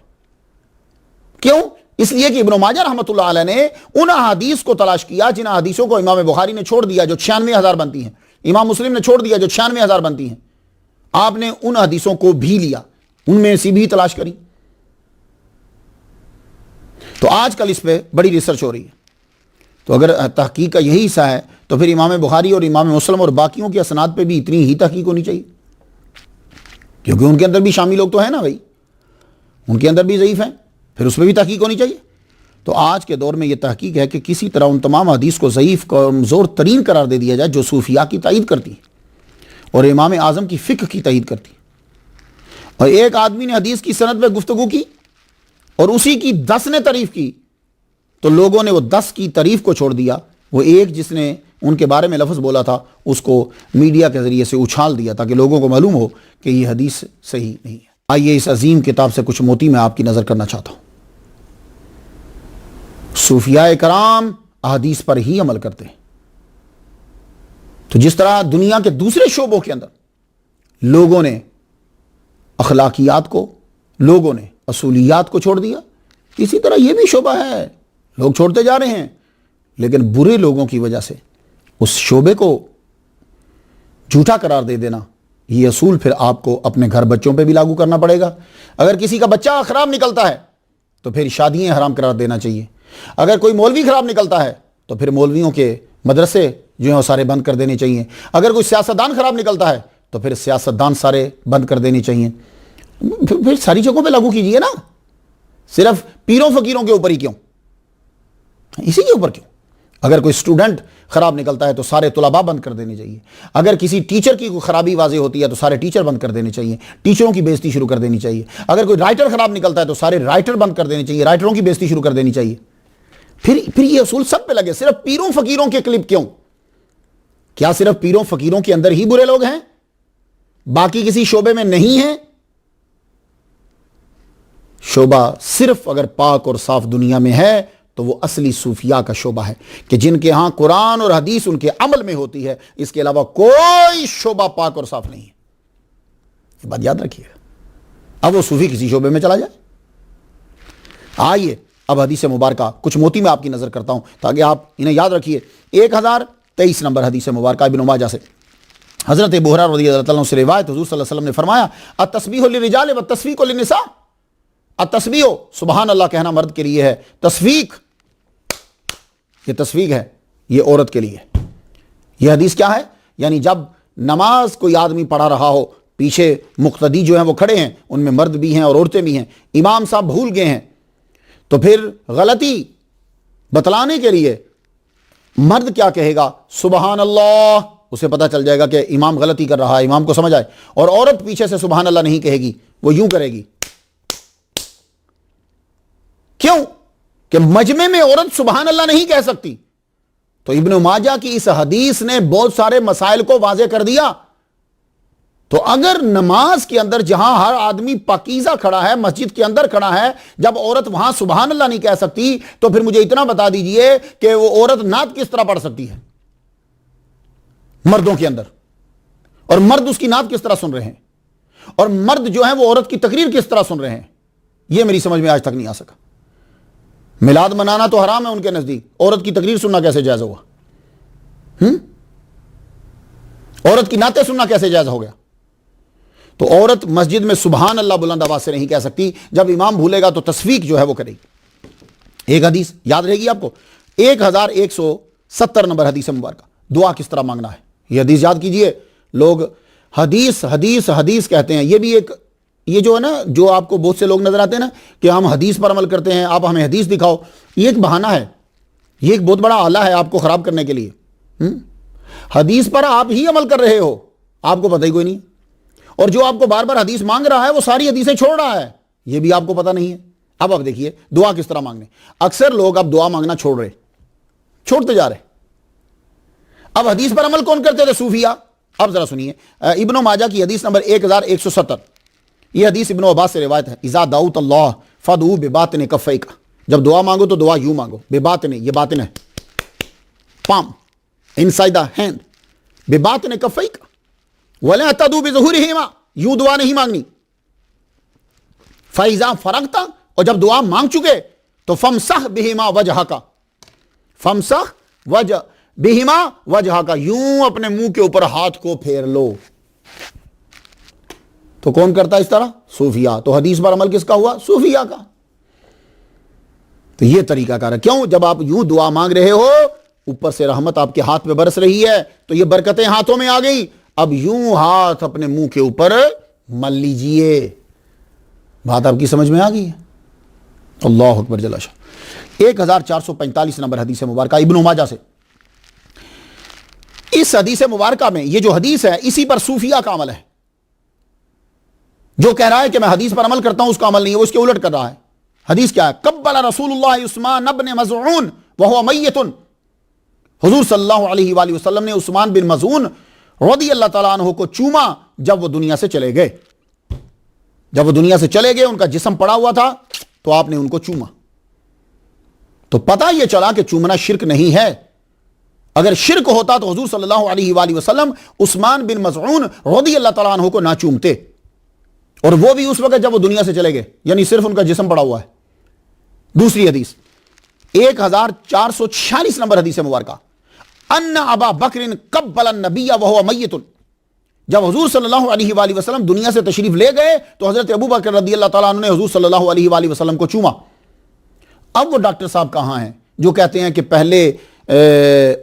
کیوں؟ اس لیے کہ ابن ماجہ رحمۃ اللہ علیہ نے ان احادیث کو تلاش کیا جن احادیثوں کو امام بخاری نے چھوڑ دیا جو 96,000 بنتی ہیں, امام مسلم نے چھوڑ دیا جو 96,000 بنتی ہیں. آپ نے ان حدیثوں کو بھی لیا, ان میں سے بھی تلاش کری. تو آج کل اس پہ بڑی ریسرچ ہو رہی ہے. تو اگر تحقیق کا یہی حصہ ہے تو پھر امام بخاری اور امام مسلم اور باقیوں کی اسناد پہ بھی اتنی ہی تحقیق ہونی چاہیے, کیونکہ ان کے اندر بھی شامی لوگ تو ہیں نا بھائی, ان کے اندر بھی ضعیف ہیں, پھر اس پہ بھی تحقیق ہونی چاہیے. تو آج کے دور میں یہ تحقیق ہے کہ کسی طرح ان تمام حدیث کو ضعیف, کمزور ترین قرار دے دیا جائے جو صوفیاء کی تائید کرتی ہیں. اور امام اعظم کی فقہ کی تائید کرتی. اور ایک آدمی نے حدیث کی سند پہ گفتگو کی اور اسی کی 10 نے تعریف کی تو لوگوں نے وہ 10 کی تعریف کو چھوڑ دیا. وہ ایک جس نے ان کے بارے میں لفظ بولا تھا اس کو میڈیا کے ذریعے سے اچھال دیا تاکہ لوگوں کو معلوم ہو کہ یہ حدیث صحیح نہیں ہے. آئیے اس عظیم کتاب سے کچھ موتی میں آپ کی نظر کرنا چاہتا ہوں. صوفیاء کرام احادیث پر ہی عمل کرتے ہیں. تو جس طرح دنیا کے دوسرے شعبوں کے اندر لوگوں نے اخلاقیات کو، لوگوں نے اصولیات کو چھوڑ دیا، اسی طرح یہ بھی شعبہ ہے. لوگ چھوڑتے جا رہے ہیں لیکن برے لوگوں کی وجہ سے اس شعبے کو جھوٹا قرار دے دینا، یہ اصول پھر آپ کو اپنے گھر بچوں پہ بھی لاگو کرنا پڑے گا. اگر کسی کا بچہ خراب نکلتا ہے تو پھر شادیاں حرام قرار دینا چاہیے. اگر کوئی مولوی خراب نکلتا ہے تو پھر مولویوں کے مدرسے جو ہیں وہ سارے بند کر دینے چاہیے. اگر کوئی سیاستدان خراب نکلتا ہے تو پھر سیاستدان سارے بند کر دینے چاہیے. پھر ساری جگہوں پہ لاگو کیجئے نا، صرف پیروں فقیروں کے اوپر ہی کیوں، اسی کے اوپر کیوں؟ اگر کوئی اسٹوڈنٹ خراب نکلتا ہے تو سارے طلباء بند کر دینے چاہیے. اگر کسی ٹیچر کی کوئی خرابی واضح ہوتی ہے تو سارے ٹیچر بند کر دینے چاہیے، ٹیچروں کی بے عزتی شروع کر دینی چاہیے. اگر کوئی رائٹر خراب نکلتا ہے تو سارے رائٹر بند کر دینے چاہیے، رائٹروں کی بے عزتی شروع کر دینی چاہیے. پھر یہ اصول سب پہ لگے. صرف پیروں فقیروں کے کلپ کیوں؟ کیا صرف پیروں فقیروں کے اندر ہی برے لوگ ہیں، باقی کسی شعبے میں نہیں ہیں؟ شعبہ صرف اگر پاک اور صاف دنیا میں ہے تو وہ اصلی صوفیاء کا شعبہ ہے کہ جن کے ہاں قرآن اور حدیث ان کے عمل میں ہوتی ہے. اس کے علاوہ کوئی شعبہ پاک اور صاف نہیں ہے. یہ بات یاد رکھیے. اب وہ صوفی کسی شعبے میں چلا جائے. آئیے اب حدیث مبارکہ کچھ موتی میں آپ کی نظر کرتا ہوں تاکہ آپ انہیں یاد رکھیے. 1023 نمبر حدیث مبارکہ ابن ماجہ سے حضرت ابو ہریرہ رضی اللہ تعالیٰ عنہ سے روایت، حضور صلی اللہ علیہ وسلم نے فرمایا التسبیح للرجال والتصفیق للنساء. التسبیح سبحان اللہ کہنا مرد کے لیے ہے، تصفیق یہ تصفیق ہے یہ عورت کے لیے. یہ حدیث کیا ہے؟ یعنی جب نماز کوئی آدمی پڑھا رہا ہو، پیچھے مقتدی جو ہیں وہ کھڑے ہیں، ان میں مرد بھی ہیں اور عورتیں بھی ہیں، امام صاحب بھول گئے ہیں تو پھر غلطی بتلانے کے لیے مرد کیا کہے گا؟ سبحان اللہ. اسے پتہ چل جائے گا کہ امام غلطی کر رہا ہے، امام کو سمجھ آئے. اور عورت پیچھے سے سبحان اللہ نہیں کہے گی، وہ یوں کرے گی. کیوں؟ کہ مجمع میں عورت سبحان اللہ نہیں کہہ سکتی. تو ابن ماجہ کی اس حدیث نے بہت سارے مسائل کو واضح کر دیا. تو اگر نماز کے اندر جہاں ہر آدمی پاکیزہ کھڑا ہے، مسجد کے اندر کھڑا ہے، جب عورت وہاں سبحان اللہ نہیں کہہ سکتی تو پھر مجھے اتنا بتا دیجئے کہ وہ عورت نعت کس طرح پڑھ سکتی ہے مردوں کے اندر، اور مرد اس کی نعت کس طرح سن رہے ہیں، اور مرد جو ہیں وہ عورت کی تقریر کس طرح سن رہے ہیں. یہ میری سمجھ میں آج تک نہیں آ سکا. میلاد منانا تو حرام ہے ان کے نزدیک، عورت کی تقریر سننا کیسے جائز ہوا؟ عورت کی نعتیں سننا کیسے جائز ہو گیا؟ تو عورت مسجد میں سبحان اللہ بلند آواز سے نہیں کہہ سکتی. جب امام بھولے گا تو تصفیق جو ہے وہ کرے گی. ایک حدیث یاد رہے گی آپ کو، 1170 نمبر حدیث مبارکہ. دعا کس طرح مانگنا ہے یہ حدیث یاد کیجئے. لوگ حدیث حدیث حدیث کہتے ہیں. یہ بھی ایک، یہ جو ہے نا، جو آپ کو بہت سے لوگ نظر آتے ہیں نا کہ ہم حدیث پر عمل کرتے ہیں، آپ ہمیں حدیث دکھاؤ، یہ ایک بہانہ ہے. یہ ایک بہت بڑا آلہ ہے آپ کو خراب کرنے کے لیے. حدیث پر آپ ہی عمل کر رہے ہو، آپ کو پتہ ہی کوئی نہیں. اور جو آپ کو بار بار حدیث مانگ رہا ہے وہ ساری حدیثیں چھوڑ رہا ہے، یہ بھی آپ کو پتہ نہیں ہے. اب آپ دیکھیے دعا کس طرح مانگنے. اکثر لوگ اب دعا مانگنا چھوڑتے جا رہے. اب حدیث پر عمل کون کرتے تھے؟ صوفیاء. اب ذرا سنیے ابن ماجہ کی حدیث نمبر 1170. یہ حدیث ابن عباس سے روایت ہے. اذا دعوت اللہ فادعوا بباطن کفیک. جب دعا مانگو تو دعا یوں مانگو، بباطن، یہ باطن ہے، پام، انسائڈ دا ہینڈ، بباطن کفیک ولا تدعوا بظہورہما. یوں دعا نہیں مانگنی. فاذا فرغت، اور جب دعا مانگ چکے تو فمسح بہما وجہک، فمسح بہما وجہک، یوں اپنے منہ کے اوپر ہاتھ کو پھیر لو. تو کون کرتا اس طرح؟ صوفیاء. تو حدیث پر عمل کس کا ہوا؟ صوفیاء کا. تو یہ طریقہ کار ہے. کیوں؟ جب آپ یوں دعا مانگ رہے ہو، اوپر سے رحمت آپ کے ہاتھ پہ برس رہی ہے تو یہ برکتیں ہاتھوں میں آ گئی. اب یوں ہاتھ اپنے منہ کے اوپر مل لیجئے. بات آپ کی سمجھ میں آ گئی ہے؟ اللہ اکبر جل شاہ. 1445 نمبر حدیث مبارکہ ابن ماجہ سے. اس حدیث مبارکہ میں یہ جو حدیث ہے اسی پر صوفیہ کا عمل ہے. جو کہہ رہا ہے کہ میں حدیث پر عمل کرتا ہوں اس کا عمل نہیں ہے, وہ اس کے الٹ کر رہا ہے. حدیث کیا ہے؟ قبل رسول اللہ عثمان ابن مظعون وهو میت. حضور صلی اللہ علیہ وآلہ وسلم نے عثمان بن مظعون رضی اللہ تعالیٰ عنہ کو چوما جب وہ دنیا سے چلے گئے. جب وہ دنیا سے چلے گئے ان کا جسم پڑا ہوا تھا تو آپ نے ان کو چوما. تو پتہ یہ چلا کہ چومنا شرک نہیں ہے. اگر شرک ہوتا تو حضور صلی اللہ علیہ وآلہ وسلم عثمان بن مظعون رضی اللہ تعالیٰ عنہ کو نہ چومتے, اور وہ بھی اس وقت جب وہ دنیا سے چلے گئے, یعنی صرف ان کا جسم پڑا ہوا ہے. دوسری حدیث 1446 نمبر حدیث مبارکہ, ان ابا بکر قبل النبی وهو میت. جب حضور صلی اللہ علیہ وآلہ وسلم دنیا سے تشریف لے گئے تو حضرت ابو بکر رضی اللہ تعالیٰ عنہ نے حضور صلی اللہ علیہ وآلہ وسلم کو چوما. اب وہ ڈاکٹر صاحب کہاں ہیں جو کہتے ہیں کہ پہلے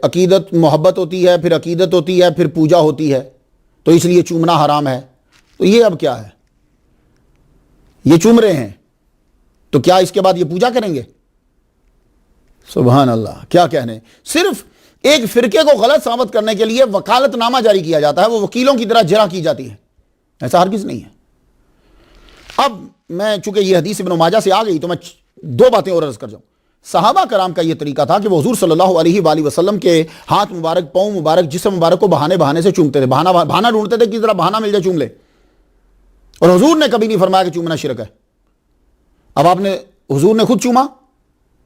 عقیدت محبت ہوتی ہے, پھر عقیدت ہوتی ہے, پھر پوجا ہوتی ہے, تو اس لیے چومنا حرام ہے. تو یہ اب کیا ہے؟ یہ چوم رہے ہیں تو کیا اس کے بعد یہ پوجا کریں گے؟ سبحان اللہ, کیا کہنے. صرف ایک فرقے کو غلط ثابت کرنے کے لیے وکالت نامہ جاری کیا جاتا ہے, وہ وکیلوں کی طرح جرح کی جاتی ہے. ایسا ہرگز نہیں ہے. اب میں چونکہ یہ حدیث ابن ماجہ سے آ گئی تو میں دو باتیں اور عرض کر جاؤں. صحابہ کرام کا یہ طریقہ تھا کہ وہ حضور صلی اللہ علیہ وآلہ وسلم کے ہاتھ مبارک, پاؤں مبارک, جسم مبارک کو بہانے سے چومتے تھے. بہانہ ڈھونڈتے تھے کہ ذرا بہانہ مل جائے چوم لے. اور حضور نے کبھی نہیں فرمایا کہ چومنا شرک ہے. اب آپ نے, حضور نے خود چوما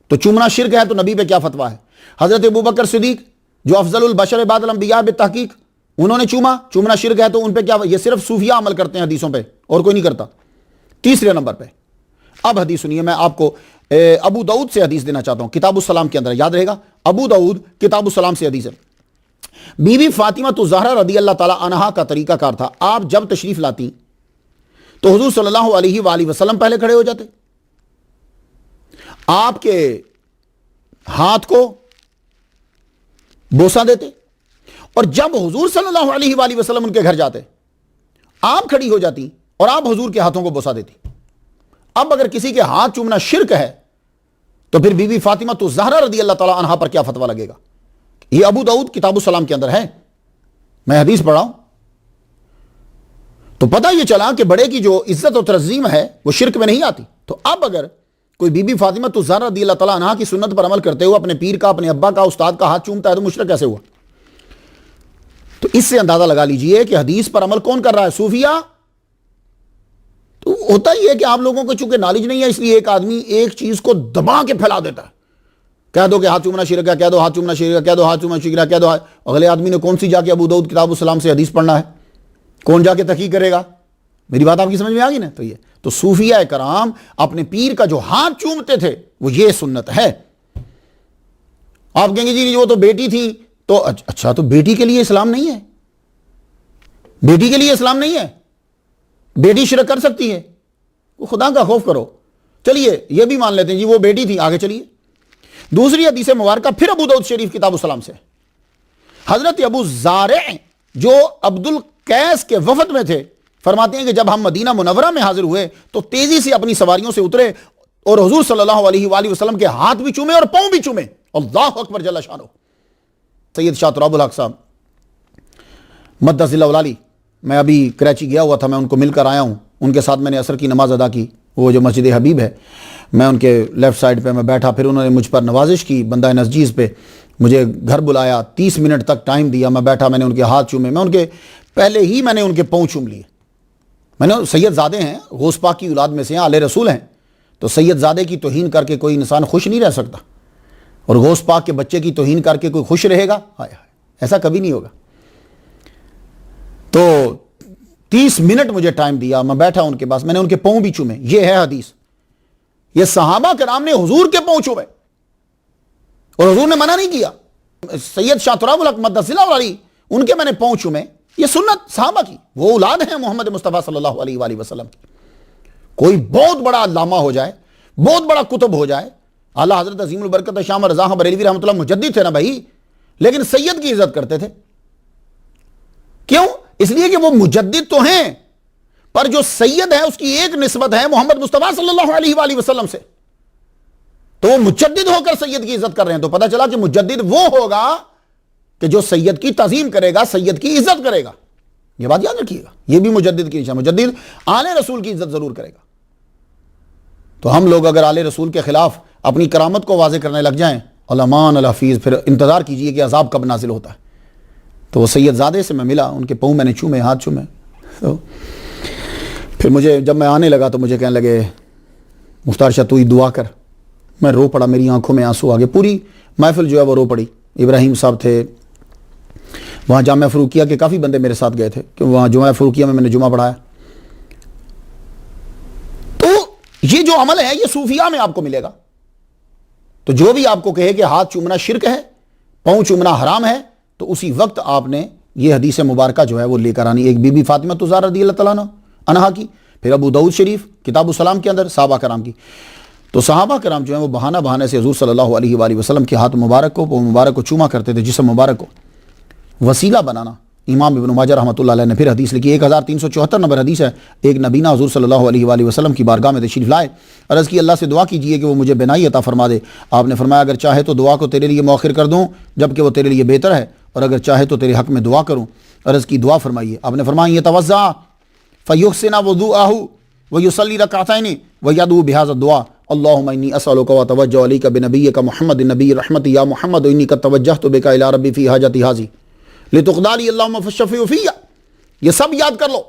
تو چومنا شرک ہے, تو نبی پہ کیا فتویٰ ہے؟ حضرت ابوبکر صدیق جو افضل البشر بعد الانبیاء بالتحقیق, انہوں نے چومنا شرک ہے, تو ان پہ کیا؟ یہ صرف صوفیہ عمل کرتے ہیں حدیثوں پہ, اور کوئی نہیں کرتا. تیسرے نمبر پہ اب حدیث سنیے, میں آپ کو ابو داؤد سے حدیث دینا چاہتا ہوں, کتاب السلام کے اندر, یاد رہے گا ابو داؤد کتاب السلام سے حدیث ہے. بی بی فاطمہ الزہرا رضی اللہ تعالی عنہا کا طریقہ کار تھا, آپ جب تشریف لاتی تو حضور صلی اللہ علیہ وآلہ وسلم پہلے کھڑے ہو جاتے, آپ کے ہاتھ کو بوسہ دیتے, اور جب حضور صلی اللہ علیہ وآلہ وسلم ان کے گھر جاتے آپ کھڑی ہو جاتی اور آپ حضور کے ہاتھوں کو بوسہ دیتی. اب اگر کسی کے ہاتھ چومنا شرک ہے تو پھر بی بی فاطمہ الزہرا رضی اللہ تعالی عنہا پر کیا فتویٰ لگے گا؟ یہ ابو داؤد کتاب السلام کے اندر ہے, میں حدیث پڑھا ہوں. تو پتہ یہ چلا کہ بڑے کی جو عزت و تعظیم ہے وہ شرک میں نہیں آتی. تو اب اگر کوئی بی بی فاطمہ الزہرا رضی اللہ تعالی عنہا کی سنت پر عمل کرتے ہوئے اپنے پیر کا, اپنے ابا کا, استاد کا ہاتھ چومتا ہے تو مشرک کیسے ہوا؟ تو اس سے اندازہ لگا لیجئے کہ حدیث پر عمل کون کر رہا ہے؟ صوفیہ. تو ہوتا ہی ہے کہ آپ لوگوں کو چونکہ نالج نہیں ہے, اس لیے ایک آدمی ایک چیز کو دبا کے پھیلا دیتا ہے. کہہ دو کہ ہاتھ چومنا شرک ہے, کہہ دو ہاتھ چومنا شرک ہے, کہہ دو ہاتھ چومنا شرک ہے, کہہ دو. اگلے آدمی نے کون سی جا کے ابو داؤد کتاب السلام سے حدیث پڑھنا ہے؟ کون جا کے تحقیق کرے گا؟ میری بات آپ کی سمجھ میں آ گئی نا؟ تو یہ تو صوفیہ کرام اپنے پیر کا جو ہاتھ چومتے تھے وہ یہ سنت ہے. آپ کہیں گے جی وہ تو بیٹی تھی, تو اچھا تو بیٹی کے لیے اسلام نہیں ہے؟ بیٹی کے لیے اسلام نہیں ہے؟ بیٹی شرک کر سکتی ہے؟ وہ خدا کا خوف کرو. چلیے یہ بھی مان لیتے ہیں جی وہ بیٹی تھی, آگے چلیے. دوسری حدیث مبارکہ پھر ابو داؤد شریف کتاب السلام سے, حضرت ابو زارع جو عبد القیس کے وفد میں تھے, فرماتے ہیں کہ جب ہم مدینہ منورہ میں حاضر ہوئے تو تیزی سے اپنی سواریوں سے اترے اور حضور صلی اللہ علیہ وآلہ وسلم کے ہاتھ بھی چومے اور پاؤں بھی چومے. اللہ اکبر جل شانہ. سید شاہ تراب الحق صاحب مدث اللہ علی, میں ابھی کراچی گیا ہوا تھا, میں ان کو مل کر آیا ہوں. ان کے ساتھ میں نے عصر کی نماز ادا کی, وہ جو مسجد حبیب ہے, میں ان کے لیفٹ سائڈ پہ میں بیٹھا, پھر انہوں نے مجھ پر نوازش کی بندہ نسجیز پہ, مجھے گھر بلایا, 30 منٹ تک ٹائم دیا, میں بیٹھا, میں نے ان کے ہاتھ چومے, میں ان کے پہلے ہی میں نے ان کے پاؤں چوم لیے. میں نے سید زادے ہیں, غوث پاک کی اولاد میں سے ہیں, آل رسول ہیں, تو سید زادے کی توہین کر کے کوئی انسان خوش نہیں رہ سکتا, اور غوث پاک کے بچے کی توہین کر کے کوئی خوش رہے گا؟ ایسا کبھی نہیں ہوگا. تو 30 منٹ مجھے ٹائم دیا, میں بیٹھا ان کے پاس, میں نے ان کے پاؤں بھی چومے. یہ ہے حدیث. یہ صحابہ کرام نے حضور کے پاؤں چومے اور حضور نے منع نہیں کیا. سید شاہ تراب الحق مدث اللہ علی, ان کے میں نے پاؤں چومے. یہ سنت صحابہ کی, وہ اولاد ہیں محمد مصطفیٰ صلی اللہ علیہ وآلہ وسلم کی. کوئی بہت بڑا علامہ ہو جائے, بہت بڑا کتب ہو جائے, اعلیٰ حضرت عظیم البرکت شاہ احمد رضا بریلوی رحمۃ اللہ مجدد تھے نا بھائی, لیکن سید کی عزت کرتے تھے. کیوں؟ اس لیے کہ وہ مجدد تو ہیں, پر جو سید ہے اس کی ایک نسبت ہے محمد مصطفیٰ صلی اللہ علیہ وآلہ وسلم سے, تو وہ مجدد ہو کر سید کی عزت کر رہے ہیں. تو پتہ چلا کہ مجدد وہ ہوگا کہ جو سید کی تعظیم کرے گا، سید کی عزت کرے گا، یہ بات یاد رکھیے گا، یہ بھی مجدد کی نشان، مجدد آل رسول کی عزت ضرور کرے گا۔ تو ہم لوگ اگر آل رسول کے خلاف اپنی کرامت کو واضح کرنے لگ جائیں، علمان الحفیظ، پھر انتظار کیجئے کہ عذاب کب نازل ہوتا ہے۔ تو وہ سید زادے سے میں ملا، ان کے پاؤں میں نے چومے، ہاتھ چومے، تو پھر مجھے جب میں آنے لگا تو مجھے کہنے لگے مختار شاہ تو ہی دعا کر۔ میں رو پڑا، میری آنکھوں میں آنسو آ گئے، پوری محفل جو ہے وہ رو پڑی۔ ابراہیم صاحب تھے وہاں، جامعہ فروقیہ کے کافی بندے میرے ساتھ گئے تھے کہ وہاں جامعہ فروقیہ میں نے جمعہ پڑھایا۔ تو یہ جو عمل ہے یہ صوفیہ میں آپ کو ملے گا۔ تو جو بھی آپ کو کہے کہ ہاتھ چومنا شرک ہے، پاؤں چومنا حرام ہے، تو اسی وقت آپ نے یہ حدیث مبارکہ جو ہے وہ لے کر آنی، ایک بی بی فاطمہ الزہرا رضی اللہ تعالیٰ عنہا کی، پھر ابو داؤد شریف کتاب السلام کے اندر صحابہ کرام کی۔ تو صحابہ کرام جو ہیں وہ بہانہ بہانے سے حضور صلی اللہ علیہ وآلہ وسلم کے ہاتھ مبارک کو، پاؤں مبارک کو چوما کرتے تھے، جسم مبارک کو وسیلہ بنانا۔ امام ابن ماجہ رحمۃ اللہ علیہ نے پھر حدیث لکھی، 1374 نمبر حدیث ہے۔ ایک نبینہ حضور صلی اللہ علیہ وآلہ وسلم کی بارگاہ میں تشریف لائے، عرض کی اللہ سے دعا کیجئے کہ وہ مجھے بینائی عطا فرما دے۔ آپ نے فرمایا اگر چاہے تو دعا کو تیرے لیے مؤخر کر دوں جبکہ وہ تیرے لیے بہتر ہے، اور اگر چاہے تو تیرے حق میں دعا کروں۔ عرض کی دعا فرمائیے۔ آپ نے فرمایا یتوضا فیحسن وضوءہ ویصلی رکعتین ویدعو بہذا الدعاء اللہم انی اسألک واتوجہ الیک بنبیک محمد نبی الرحمت یا محمد انی قد توجہت بک الی ربی فی حاجتی ھذی لتقضی لی اللہم فالشفیع فی۔ یہ سب یاد کر لو،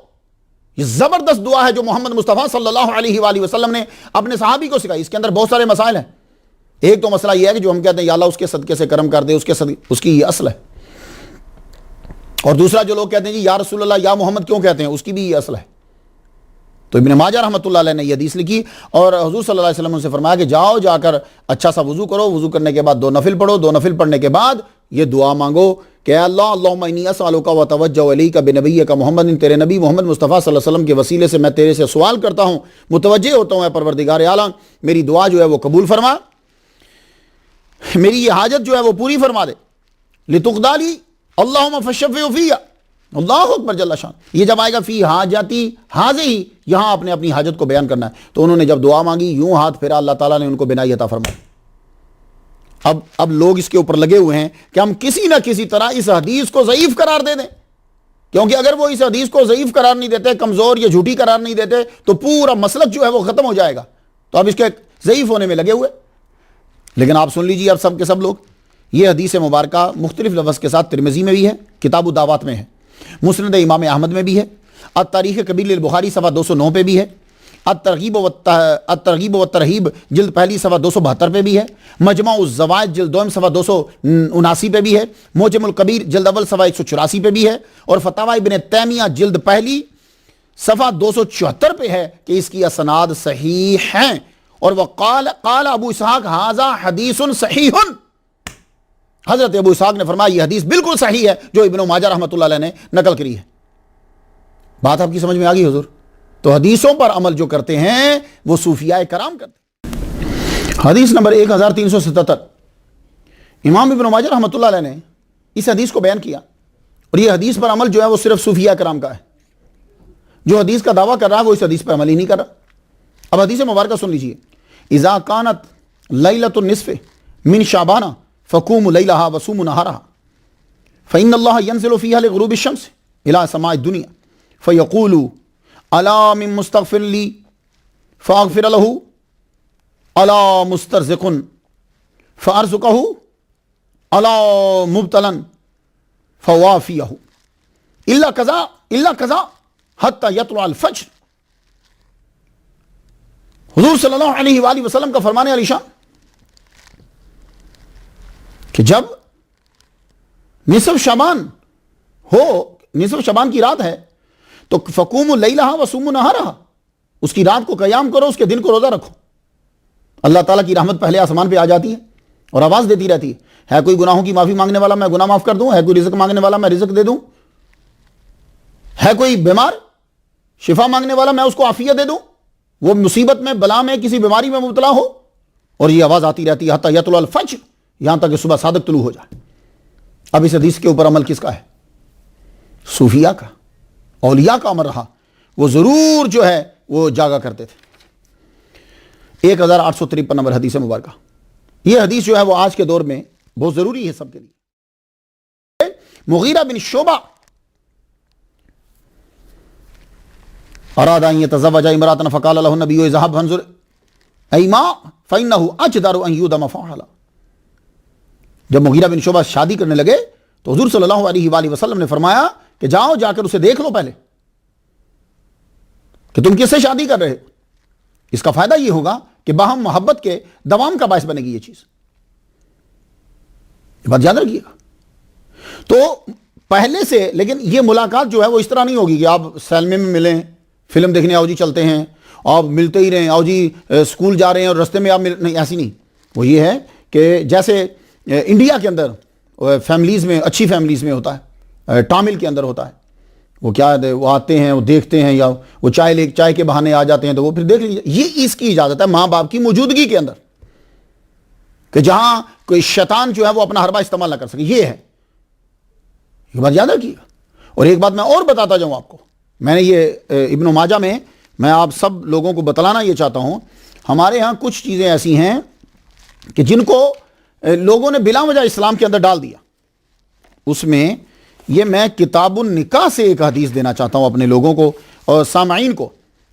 یہ زبردست دعا ہے جو محمد مصطفیٰ صلی اللہ علیہ وآلہ وسلم نے اپنے صحابی کو سکھائی۔ اس کے اندر بہت سارے مسائل ہیں۔ ایک تو مسئلہ یہ ہے کہ جو ہم کہتے ہیں یا اللہ اس کے صدقے سے کرم کر دے، اس کی یہ اصل ہے۔ اور دوسرا جو لوگ کہتے ہیں جی یا رسول اللہ یا محمد کیوں کہتے ہیں، اس کی بھی یہ اصل ہے۔ تو ابن ماجہ رحمۃ اللہ علیہ نے یہ حدیث لکھی، اور حضور صلی اللہ علیہ وسلم سے فرمایا کہ جاؤ جا کر اچھا سا وضو کرو، وضو کرنے کے بعد 2 نفل پڑھو، 2 نفل پڑھنے کے بعد یہ دعا مانگو کہ اللہ اللہم انی اسألک واتوجہ الیک بنبیک محمد، تیرے نبی محمد مصطفیٰ صلی اللہ علیہ وسلم کے وسیلے سے میں تیرے سے سوال کرتا ہوں، متوجہ ہوتا ہوں اے پروردگار عالم، میری دعا جو ہے وہ قبول فرما، میری یہ حاجت جو ہے وہ پوری فرما دے، لتقضی لی اللہم فالشفیع فی۔ اللہ اکبر جل شان۔ یہ جب آئے گا فی حاجتی حاضی، یہاں آپ نے اپنی حاجت کو بیان کرنا ہے۔ تو انہوں نے جب دعا مانگی، یوں ہاتھ پھیرا، اللہ تعالیٰ نے ان کو بینائی عطا فرمائی۔ اب لوگ اس کے اوپر لگے ہوئے ہیں کہ ہم کسی نہ کسی طرح اس حدیث کو ضعیف قرار دے دیں، کیونکہ اگر وہ اس حدیث کو ضعیف قرار نہیں دیتے، کمزور یا جھوٹی قرار نہیں دیتے، تو پورا مسلک جو ہے وہ ختم ہو جائے گا۔ تو اب اس کے ضعیف ہونے میں لگے ہوئے۔ لیکن آپ سن لیجیے اب سب کے سب لوگ، یہ حدیث مبارکہ مختلف لفظ کے ساتھ ترمذی میں بھی ہے، کتاب الدعوات میں ہے، مسند امام احمد میں بھی ہے، التاریخ کبیر للبخاری صفحہ 209 پہ بھی ہے، الترغیب والترہیب جلد پہلی صفحہ 272 پہ بھی ہے، مجمع الزوائد جلد دوم صفحہ 279 پہ بھی ہے، معجم الکبیر جلد اول صفحہ 184 پہ بھی ہے، اور فتاوی ابن تیمیہ جلد پہلی صفحہ 274 پہ ہے کہ اس کی اسناد صحیح ہیں۔ اور وقال قال ابو اسحاق ھذا حدیث صحیح، حضرت ابو اسحاق نے فرمایا یہ حدیث بالکل صحیح ہے جو ابن ماجہ رحمۃ اللہ علیہ نے نقل کری ہے۔ بات آپ کی سمجھ میں آ گئی حضور؟ تو حدیثوں پر عمل جو کرتے ہیں وہ صوفیاء کرام کرتے ہیں۔ حدیث نمبر 1377، امام ابن ماجہ رحمۃ اللہ علیہ نے اس حدیث کو بیان کیا، اور یہ حدیث پر عمل جو ہے وہ صرف صوفیاء کرام کا ہے۔ جو حدیث کا دعویٰ کر رہا ہے وہ اس حدیث پر عمل ہی نہیں کر رہا۔ اب حدیث مبارکہ سن لیجئے، اذا کانت لیلۃ النصف من شعبان فقوموا لیلہا وصوموا نہارہا فإن اللہ ینزل فیہا لغروب الشمس الی سماء الدنیا فیقول الا من مستغفر لی فاغفر له الا مسترزق فارزقہ الا مبتلا فوافیہ الا کذا حتی یطلع الفجر۔ حضور صلی اللہ علیہ وآلہ وسلم کا فرمان علی شان کہ جب نصف شعبان ہو، نصف شعبان کی رات ہے، تو فقوموا لیلہا وصوموا نہارہا، اس کی رات کو قیام کرو، اس کے دن کو روزہ رکھو۔ اللہ تعالیٰ کی رحمت پہلے آسمان پہ آ جاتی ہے اور آواز دیتی رہتی ہے کوئی گناہوں کی معافی مانگنے والا میں گناہ معاف کر دوں، ہے کوئی رزق مانگنے والا میں رزق دے دوں، ہے کوئی بیمار شفا مانگنے والا میں اس کو عافیت دے دوں، وہ مصیبت میں بلا میں کسی بیماری میں مبتلا ہو، اور یہ آواز آتی رہتی ہے حتی یطلع الفجر، یہاں تک کہ صبح صادق طلوع ہو جائے۔ اب اس حدیث کے اوپر عمل کس کا ہے؟ صوفیاء کا، اولیاء کا عمل رہا، وہ ضرور جو ہے وہ جاگا کرتے تھے۔ 1853 نمبر حدیث مبارکہ، یہ حدیث جو ہے وہ آج کے دور میں بہت ضروری ہے سب کے لیے۔ مغیرہ بن شعبہ اراد ان يتزوج امرأة فقال له النبي اذهب فانظر ایما فانه اجدر ان يدم فعلا. جب مغیرہ بن شعبہ شادی کرنے لگے تو حضور صلی اللہ علیہ وآلہ وسلم نے فرمایا کہ جاؤ جا کر اسے دیکھ لو پہلے کہ تم کس سے شادی کر رہے ہو. اس کا فائدہ یہ ہوگا کہ باہم محبت کے دوام کا باعث بنے گی یہ چیز. یہ بات یاد رکھیے گا. تو پہلے سے لیکن یہ ملاقات جو ہے وہ اس طرح نہیں ہوگی کہ آپ سینما میں ملیں, فلم دیکھنے آؤ جی چلتے ہیں, آپ ملتے ہی رہیں, آؤ جی اسکول جا رہے ہیں اور رستے میں آپ نہیں, ایسی نہیں. وہ یہ ہے کہ جیسے انڈیا کے اندر فیملیز میں, اچھی فیملیز میں ہوتا ہے, ٹامل کے اندر ہوتا ہے, وہ کیا ہے, وہ آتے ہیں, وہ دیکھتے ہیں, یا وہ چائے کے بہانے آ جاتے ہیں تو وہ پھر دیکھ لیجیے. یہ اس کی اجازت ہے ماں باپ کی موجودگی کے اندر, کہ جہاں کوئی شیطان جو ہے وہ اپنا حربہ استعمال نہ کر سکے. یہ ہے, یہ بات یاد رکھیے گا. اور ایک بات میں اور بتاتا جاؤں آپ کو, میں نے یہ ابن ماجہ میں آپ سب لوگوں کو بتلانا یہ چاہتا ہوں, ہمارے ہاں کچھ چیزیں ایسی ہیں کہ جن کو لوگوں نے بلا وجہ اسلام کے اندر ڈال دیا. اس میں یہ میں کتاب النکاح سے ایک حدیث دینا چاہتا ہوں اپنے لوگوں کو اور سامعین کو.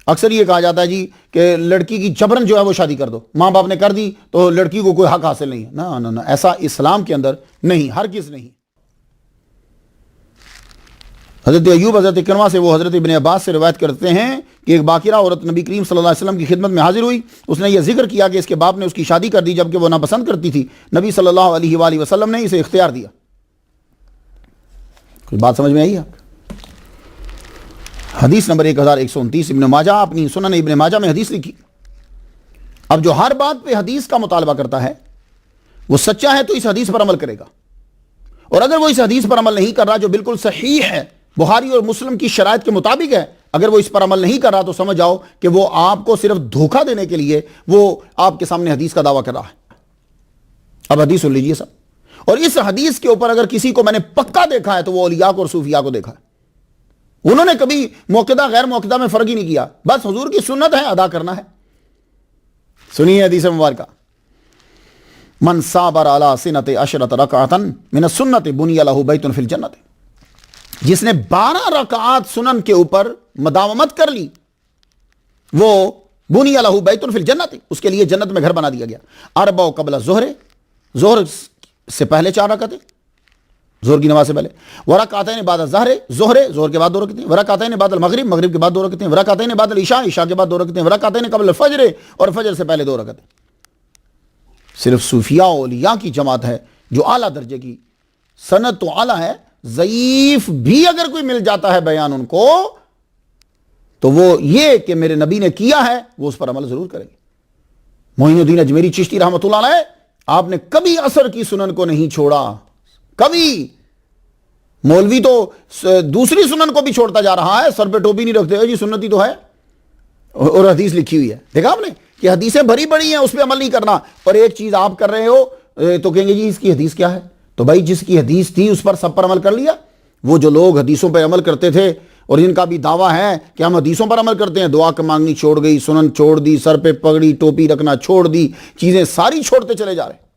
اکثر یہ کہا جاتا ہے جی کہ لڑکی کی جبرن جو ہے وہ شادی کر دو, ماں باپ نے کر دی تو لڑکی کو کوئی حق حاصل نہیں ہے. نہ, ایسا اسلام کے اندر نہیں, ہرگز نہیں. حضرت ایوب حضرت اکرمہ سے وہ حضرت ابن عباس سے روایت کرتے ہیں کہ ایک باکرہ عورت نبی کریم صلی اللہ علیہ وسلم کی خدمت میں حاضر ہوئی. اس نے یہ ذکر کیا کہ اس کے باپ نے اس کی شادی کر دی جبکہ وہ ناپسند کرتی تھی. نبی صلی اللہ علیہ وآلہ وسلم نے اسے اختیار دیا. کوئی بات سمجھ میں آئی آپ؟ حدیث نمبر 1129 ابن ماجہ, اپنی سنن ابن ماجہ میں حدیث لکھی. اب جو ہر بات پہ حدیث کا مطالبہ کرتا ہے وہ سچا ہے تو اس حدیث پر عمل کرے گا, اور اگر وہ اس حدیث پر عمل نہیں کر رہا جو بالکل صحیح ہے, بخاری اور مسلم کی شرائط کے مطابق ہے, اگر وہ اس پر عمل نہیں کر رہا تو سمجھ جاؤ کہ وہ آپ کو صرف دھوکہ دینے کے لیے وہ آپ کے سامنے حدیث کا دعویٰ کر رہا ہے. اب حدیث سن لیجئے سب. اور اس حدیث کے اوپر اگر کسی کو میں نے پکا دیکھا ہے تو وہ اولیاء کو اور صوفیاء کو دیکھا ہے. انہوں نے کبھی موقدہ غیر موقدہ میں فرق ہی نہیں کیا, بس حضور کی سنت ہے ادا کرنا ہے. سنیے حدیث مبارکہ, من صابر علی سنت عشرۃ رکعۃ من السنت بنی لہ بیت فی الجنۃ. جس نے 12 رکعات سنن کے اوپر مداومت کر لی وہ بنی لہ بیت فی الجنۃ, اس کے لیے جنت میں گھر بنا دیا گیا. اربع قبل الظہر, ظہر سے پہلے 4 رکعتیں, ظہر کی نماز سے پہلے. ورکعتین بعد الظہر, ظہر کے بعد 2 رکعتیں. ورکعتین بعد المغرب, مغرب کے بعد 2 رکعتیں. ورکعتین بعد العشاء, عشاء کے بعد 2 رکعتیں. ورکعتین قبل الفجر, اور فجر سے پہلے 2 رکعتیں. صرف صوفیاء اولیاء کی جماعت ہے جو اعلیٰ درجے کی, سند تو اعلیٰ ہے, ضعیف بھی اگر کوئی مل جاتا ہے بیان ان کو تو وہ یہ کہ میرے نبی نے کیا ہے وہ اس پر عمل ضرور کریں گے. معین الدین اجمیری چشتی رحمۃ اللہ علیہ, آپ نے کبھی عصر کی سنن کو نہیں چھوڑا, کبھی. مولوی تو دوسری سنن کو بھی چھوڑتا جا رہا ہے, سر پہ ٹوپی نہیں رکھتے, جی سنتی تو ہے, اور حدیث لکھی ہوئی ہے. دیکھا آپ نے کہ حدیثیں بھری بڑی ہیں, اس پہ عمل نہیں کرنا. اور ایک چیز آپ کر رہے ہو تو کہیں گے جی اس کی حدیث کیا ہے. تو بھائی جس کی حدیث تھی اس پر سب پر عمل کر لیا. وہ جو لوگ حدیثوں پہ عمل کرتے تھے اور جن کا بھی دعویٰ ہے کہ ہم حدیثوں پر عمل کرتے ہیں, دعا مانگنی چھوڑ گئی, سنن چھوڑ دی, سر پہ پگڑی ٹوپی رکھنا چھوڑ دی, چیزیں ساری چھوڑتے چلے جا رہے ہیں.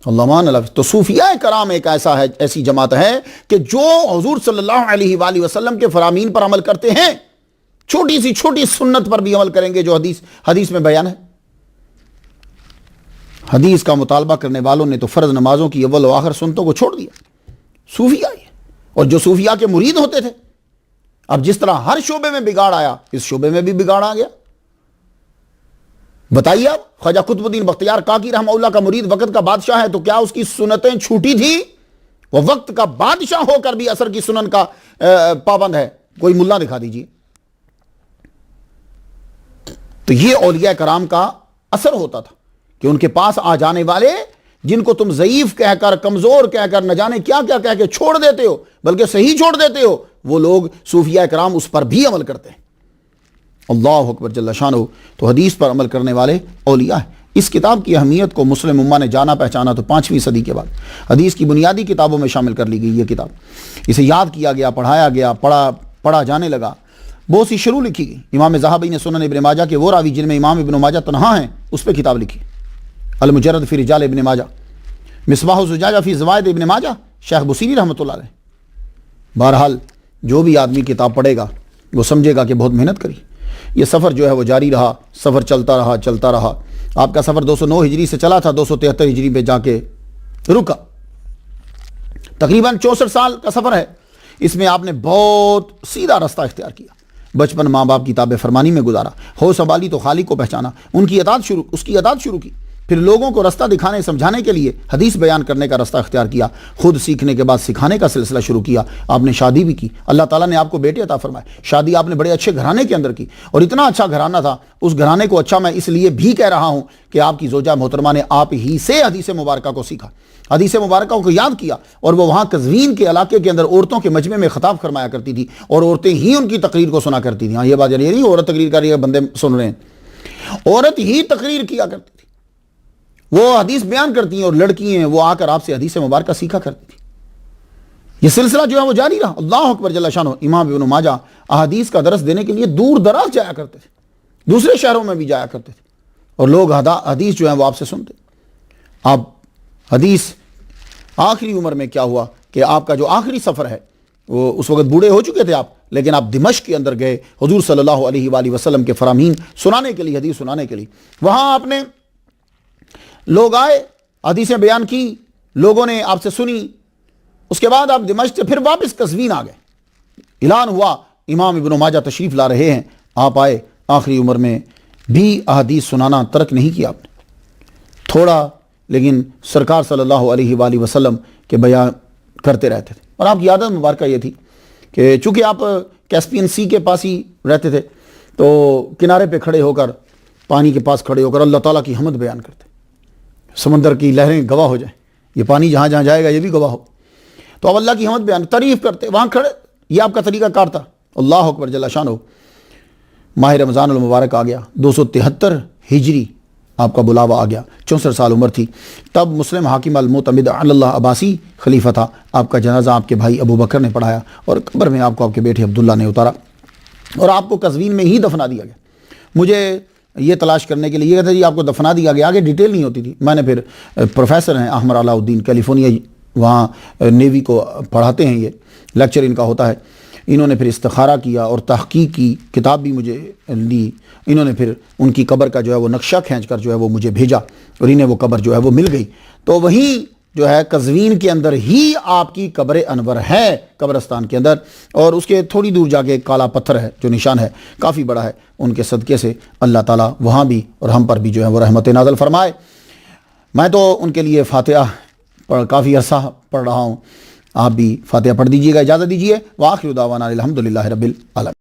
اللہ مان اللہ. تو صوفیاء کرام ایک ایسی جماعت ہے کہ جو حضور صلی اللہ علیہ وآلہ وسلم کے فرامین پر عمل کرتے ہیں, چھوٹی سی چھوٹی سنت پر بھی عمل کریں گے جو حدیث میں بیان ہے. حدیث کا مطالبہ کرنے والوں نے تو فرض نمازوں کی اول و آخر سنتوں کو چھوڑ دیا. صوفیاء یہ, اور جو صوفیاء کے مرید ہوتے تھے, اب جس طرح ہر شعبے میں بگاڑ آیا اس شعبے میں بھی بگاڑ آ گیا. بتائیے آپ, خواجہ قطب الدین بختیار کاکی رحمہ اللہ کا مرید وقت کا بادشاہ ہے تو کیا اس کی سنتیں چھوٹی تھی؟ وہ وقت کا بادشاہ ہو کر بھی عصر کی سنن کا پابند ہے. کوئی ملا دکھا دیجیے. تو یہ اولیاء کرام کا اثر ہوتا تھا کہ ان کے پاس آ جانے والے جن کو تم ضعیف کہہ کر, کمزور کہہ کر, نہ جانے کیا کیا کہہ کے چھوڑ دیتے ہو, بلکہ صحیح چھوڑ دیتے ہو, وہ لوگ صوفیاء کرام اس پر بھی عمل کرتے ہیں. اللہ اکبر جل شانہ. تو حدیث پر عمل کرنے والے اولیاء ہیں. اس کتاب کی اہمیت کو مسلم امہ نے جانا پہچانا تو 5ویں صدی کے بعد حدیث کی بنیادی کتابوں میں شامل کر لی گئی. یہ کتاب, اسے یاد کیا گیا, پڑھایا گیا, پڑھا جانے لگا. بہت سی شروع لکھی گئی. امام زاہبی نے سنن ابن ماجہ کے وہ راوی جن میں امام ابن ماجہ تنہا ہیں اس پہ کتاب لکھی, المجرد فی رجال ابن ماجہ. مصباح الزجاجہ فی زوائد ابن ماجہ, شیخ بصیری رحمۃ اللہ علیہ۔ بہرحال جو بھی آدمی کتاب پڑھے گا وہ سمجھے گا کہ بہت محنت کری۔ یہ سفر جو ہے وہ جاری رہا، سفر چلتا رہا۔ آپ کا سفر 209 ہجری سے چلا تھا، 273 ہجری پہ جا کے رکا۔ تقریباً 64 سال کا سفر ہے۔ اس میں آپ نے بہت سیدھا رستہ اختیار کیا۔ بچپن ماں باپ کی تابع فرمانی میں گزارا، ہو سنبھالی تو خالق کو پہچانا، اس کی اطاعت شروع کی، پھر لوگوں کو رستہ دکھانے سمجھانے کے لیے حدیث بیان کرنے کا رستہ اختیار کیا، خود سیکھنے کے بعد سکھانے کا سلسلہ شروع کیا۔ آپ نے شادی بھی کی، اللہ تعالیٰ نے آپ کو بیٹے عطا فرمائے۔ شادی آپ نے بڑے اچھے گھرانے کے اندر کی، اور اتنا اچھا گھرانہ تھا، اس گھرانے کو اچھا میں اس لیے بھی کہہ رہا ہوں کہ آپ کی زوجہ محترمہ نے آپ ہی سے حدیث مبارکہ کو سیکھا، حدیث مبارکہ کو یاد کیا، اور وہ وہاں قزوین کے علاقے کے اندر عورتوں کے مجمع میں خطاب فرمایا کرتی تھی، اور عورتیں ہی ان کی تقریر کو سنا کرتی تھیں۔ ہاں، یہ بات یہ نہیں عورت تقریر کر رہی ہے بندے سن رہے ہیں، عورت ہی تقریر کیا کرتی تھی، وہ حدیث بیان کرتی ہیں، اور لڑکی ہیں وہ آ کر آپ سے حدیث مبارکہ سیکھا کرتی تھی۔ یہ سلسلہ جو ہے وہ جاری رہا۔ اللہ اکبر جل شانہ۔ امام ابن ماجہ احادیث کا درس دینے کے لیے دور دراز جایا کرتے تھے، دوسرے شہروں میں بھی جایا کرتے تھے، اور لوگ حدیث جو ہے وہ آپ سے سنتے۔ آپ حدیث آخری عمر میں کیا ہوا کہ آپ کا جو آخری سفر ہے وہ اس وقت بوڑھے ہو چکے تھے آپ، لیکن آپ دمشق کے اندر گئے حضور صلی اللہ علیہ وآلہ وسلم کے فرامین سنانے کے لیے، حدیث سنانے کے لیے۔ وہاں آپ نے لوگ آئے، حدیثیں بیان کی، لوگوں نے آپ سے سنی۔ اس کے بعد آپ دمشق سے پھر واپس قزوین آ گئے۔ اعلان ہوا امام ابن ماجہ تشریف لا رہے ہیں، آپ آئے۔ آخری عمر میں بھی احادیث سنانا ترک نہیں کیا آپ نے، تھوڑا لیکن سرکار صلی اللہ علیہ وآلہ وسلم کے بیان کرتے رہتے تھے۔ اور آپ کی عادت مبارکہ یہ تھی کہ چونکہ آپ کیسپین سی کے پاس ہی رہتے تھے، تو کنارے پہ کھڑے ہو کر، پانی کے پاس کھڑے ہو کر اللہ تعالیٰ کی حمد بیان کرتے، سمندر کی لہریں گواہ ہو جائیں، یہ پانی جہاں جہاں جائے گا یہ بھی گواہ ہو، تو اب اللہ کی حمد بیان تعریف کرتے وہاں کھڑے۔ یہ آپ کا طریقہ کار تھا۔ اللہ اکبر جل شانہ۔ ماہ رمضان المبارک آ گیا، 273 ہجری آپ کا بلاوا آ گیا، 64 سال عمر تھی۔ تب مسلم حاکم المعتمد علی اللہ عباسی خلیفہ تھا۔ آپ کا جنازہ آپ کے بھائی ابو بکر نے پڑھایا، اور قبر میں آپ کو آپ کے بیٹے عبداللہ نے اتارا، اور آپ کو قزوین میں ہی دفنا دیا گیا۔ مجھے یہ تلاش کرنے کے لیے یہ کہتے جی آپ کو دفنا دیا گیا، آگے ڈیٹیل نہیں ہوتی تھی۔ میں نے پھر پروفیسر ہیں احمد علاء الدین، کیلیفورنیا، وہاں نیوی کو پڑھاتے ہیں، یہ لیکچر ان کا ہوتا ہے۔ انہوں نے پھر استخارہ کیا اور تحقیق کی، کتاب بھی مجھے لی۔ انہوں نے پھر ان کی قبر کا جو ہے وہ نقشہ کھینچ کر جو ہے وہ مجھے بھیجا، اور انہیں وہ قبر جو ہے وہ مل گئی۔ تو وہیں جو ہے قزوین کے اندر ہی آپ کی قبر انور ہے، قبرستان کے اندر، اور اس کے تھوڑی دور جا کے ایک کالا پتھر ہے جو نشان ہے، کافی بڑا ہے۔ ان کے صدقے سے اللہ تعالیٰ وہاں بھی اور ہم پر بھی جو ہے وہ رحمت نازل فرمائے۔ میں تو ان کے لیے فاتحہ کافی عرصہ پڑھ رہا ہوں، آپ بھی فاتحہ پڑھ دیجیے گا، اجازت دیجیے۔ وآخر دعوانا الحمدللہ رب العالمین۔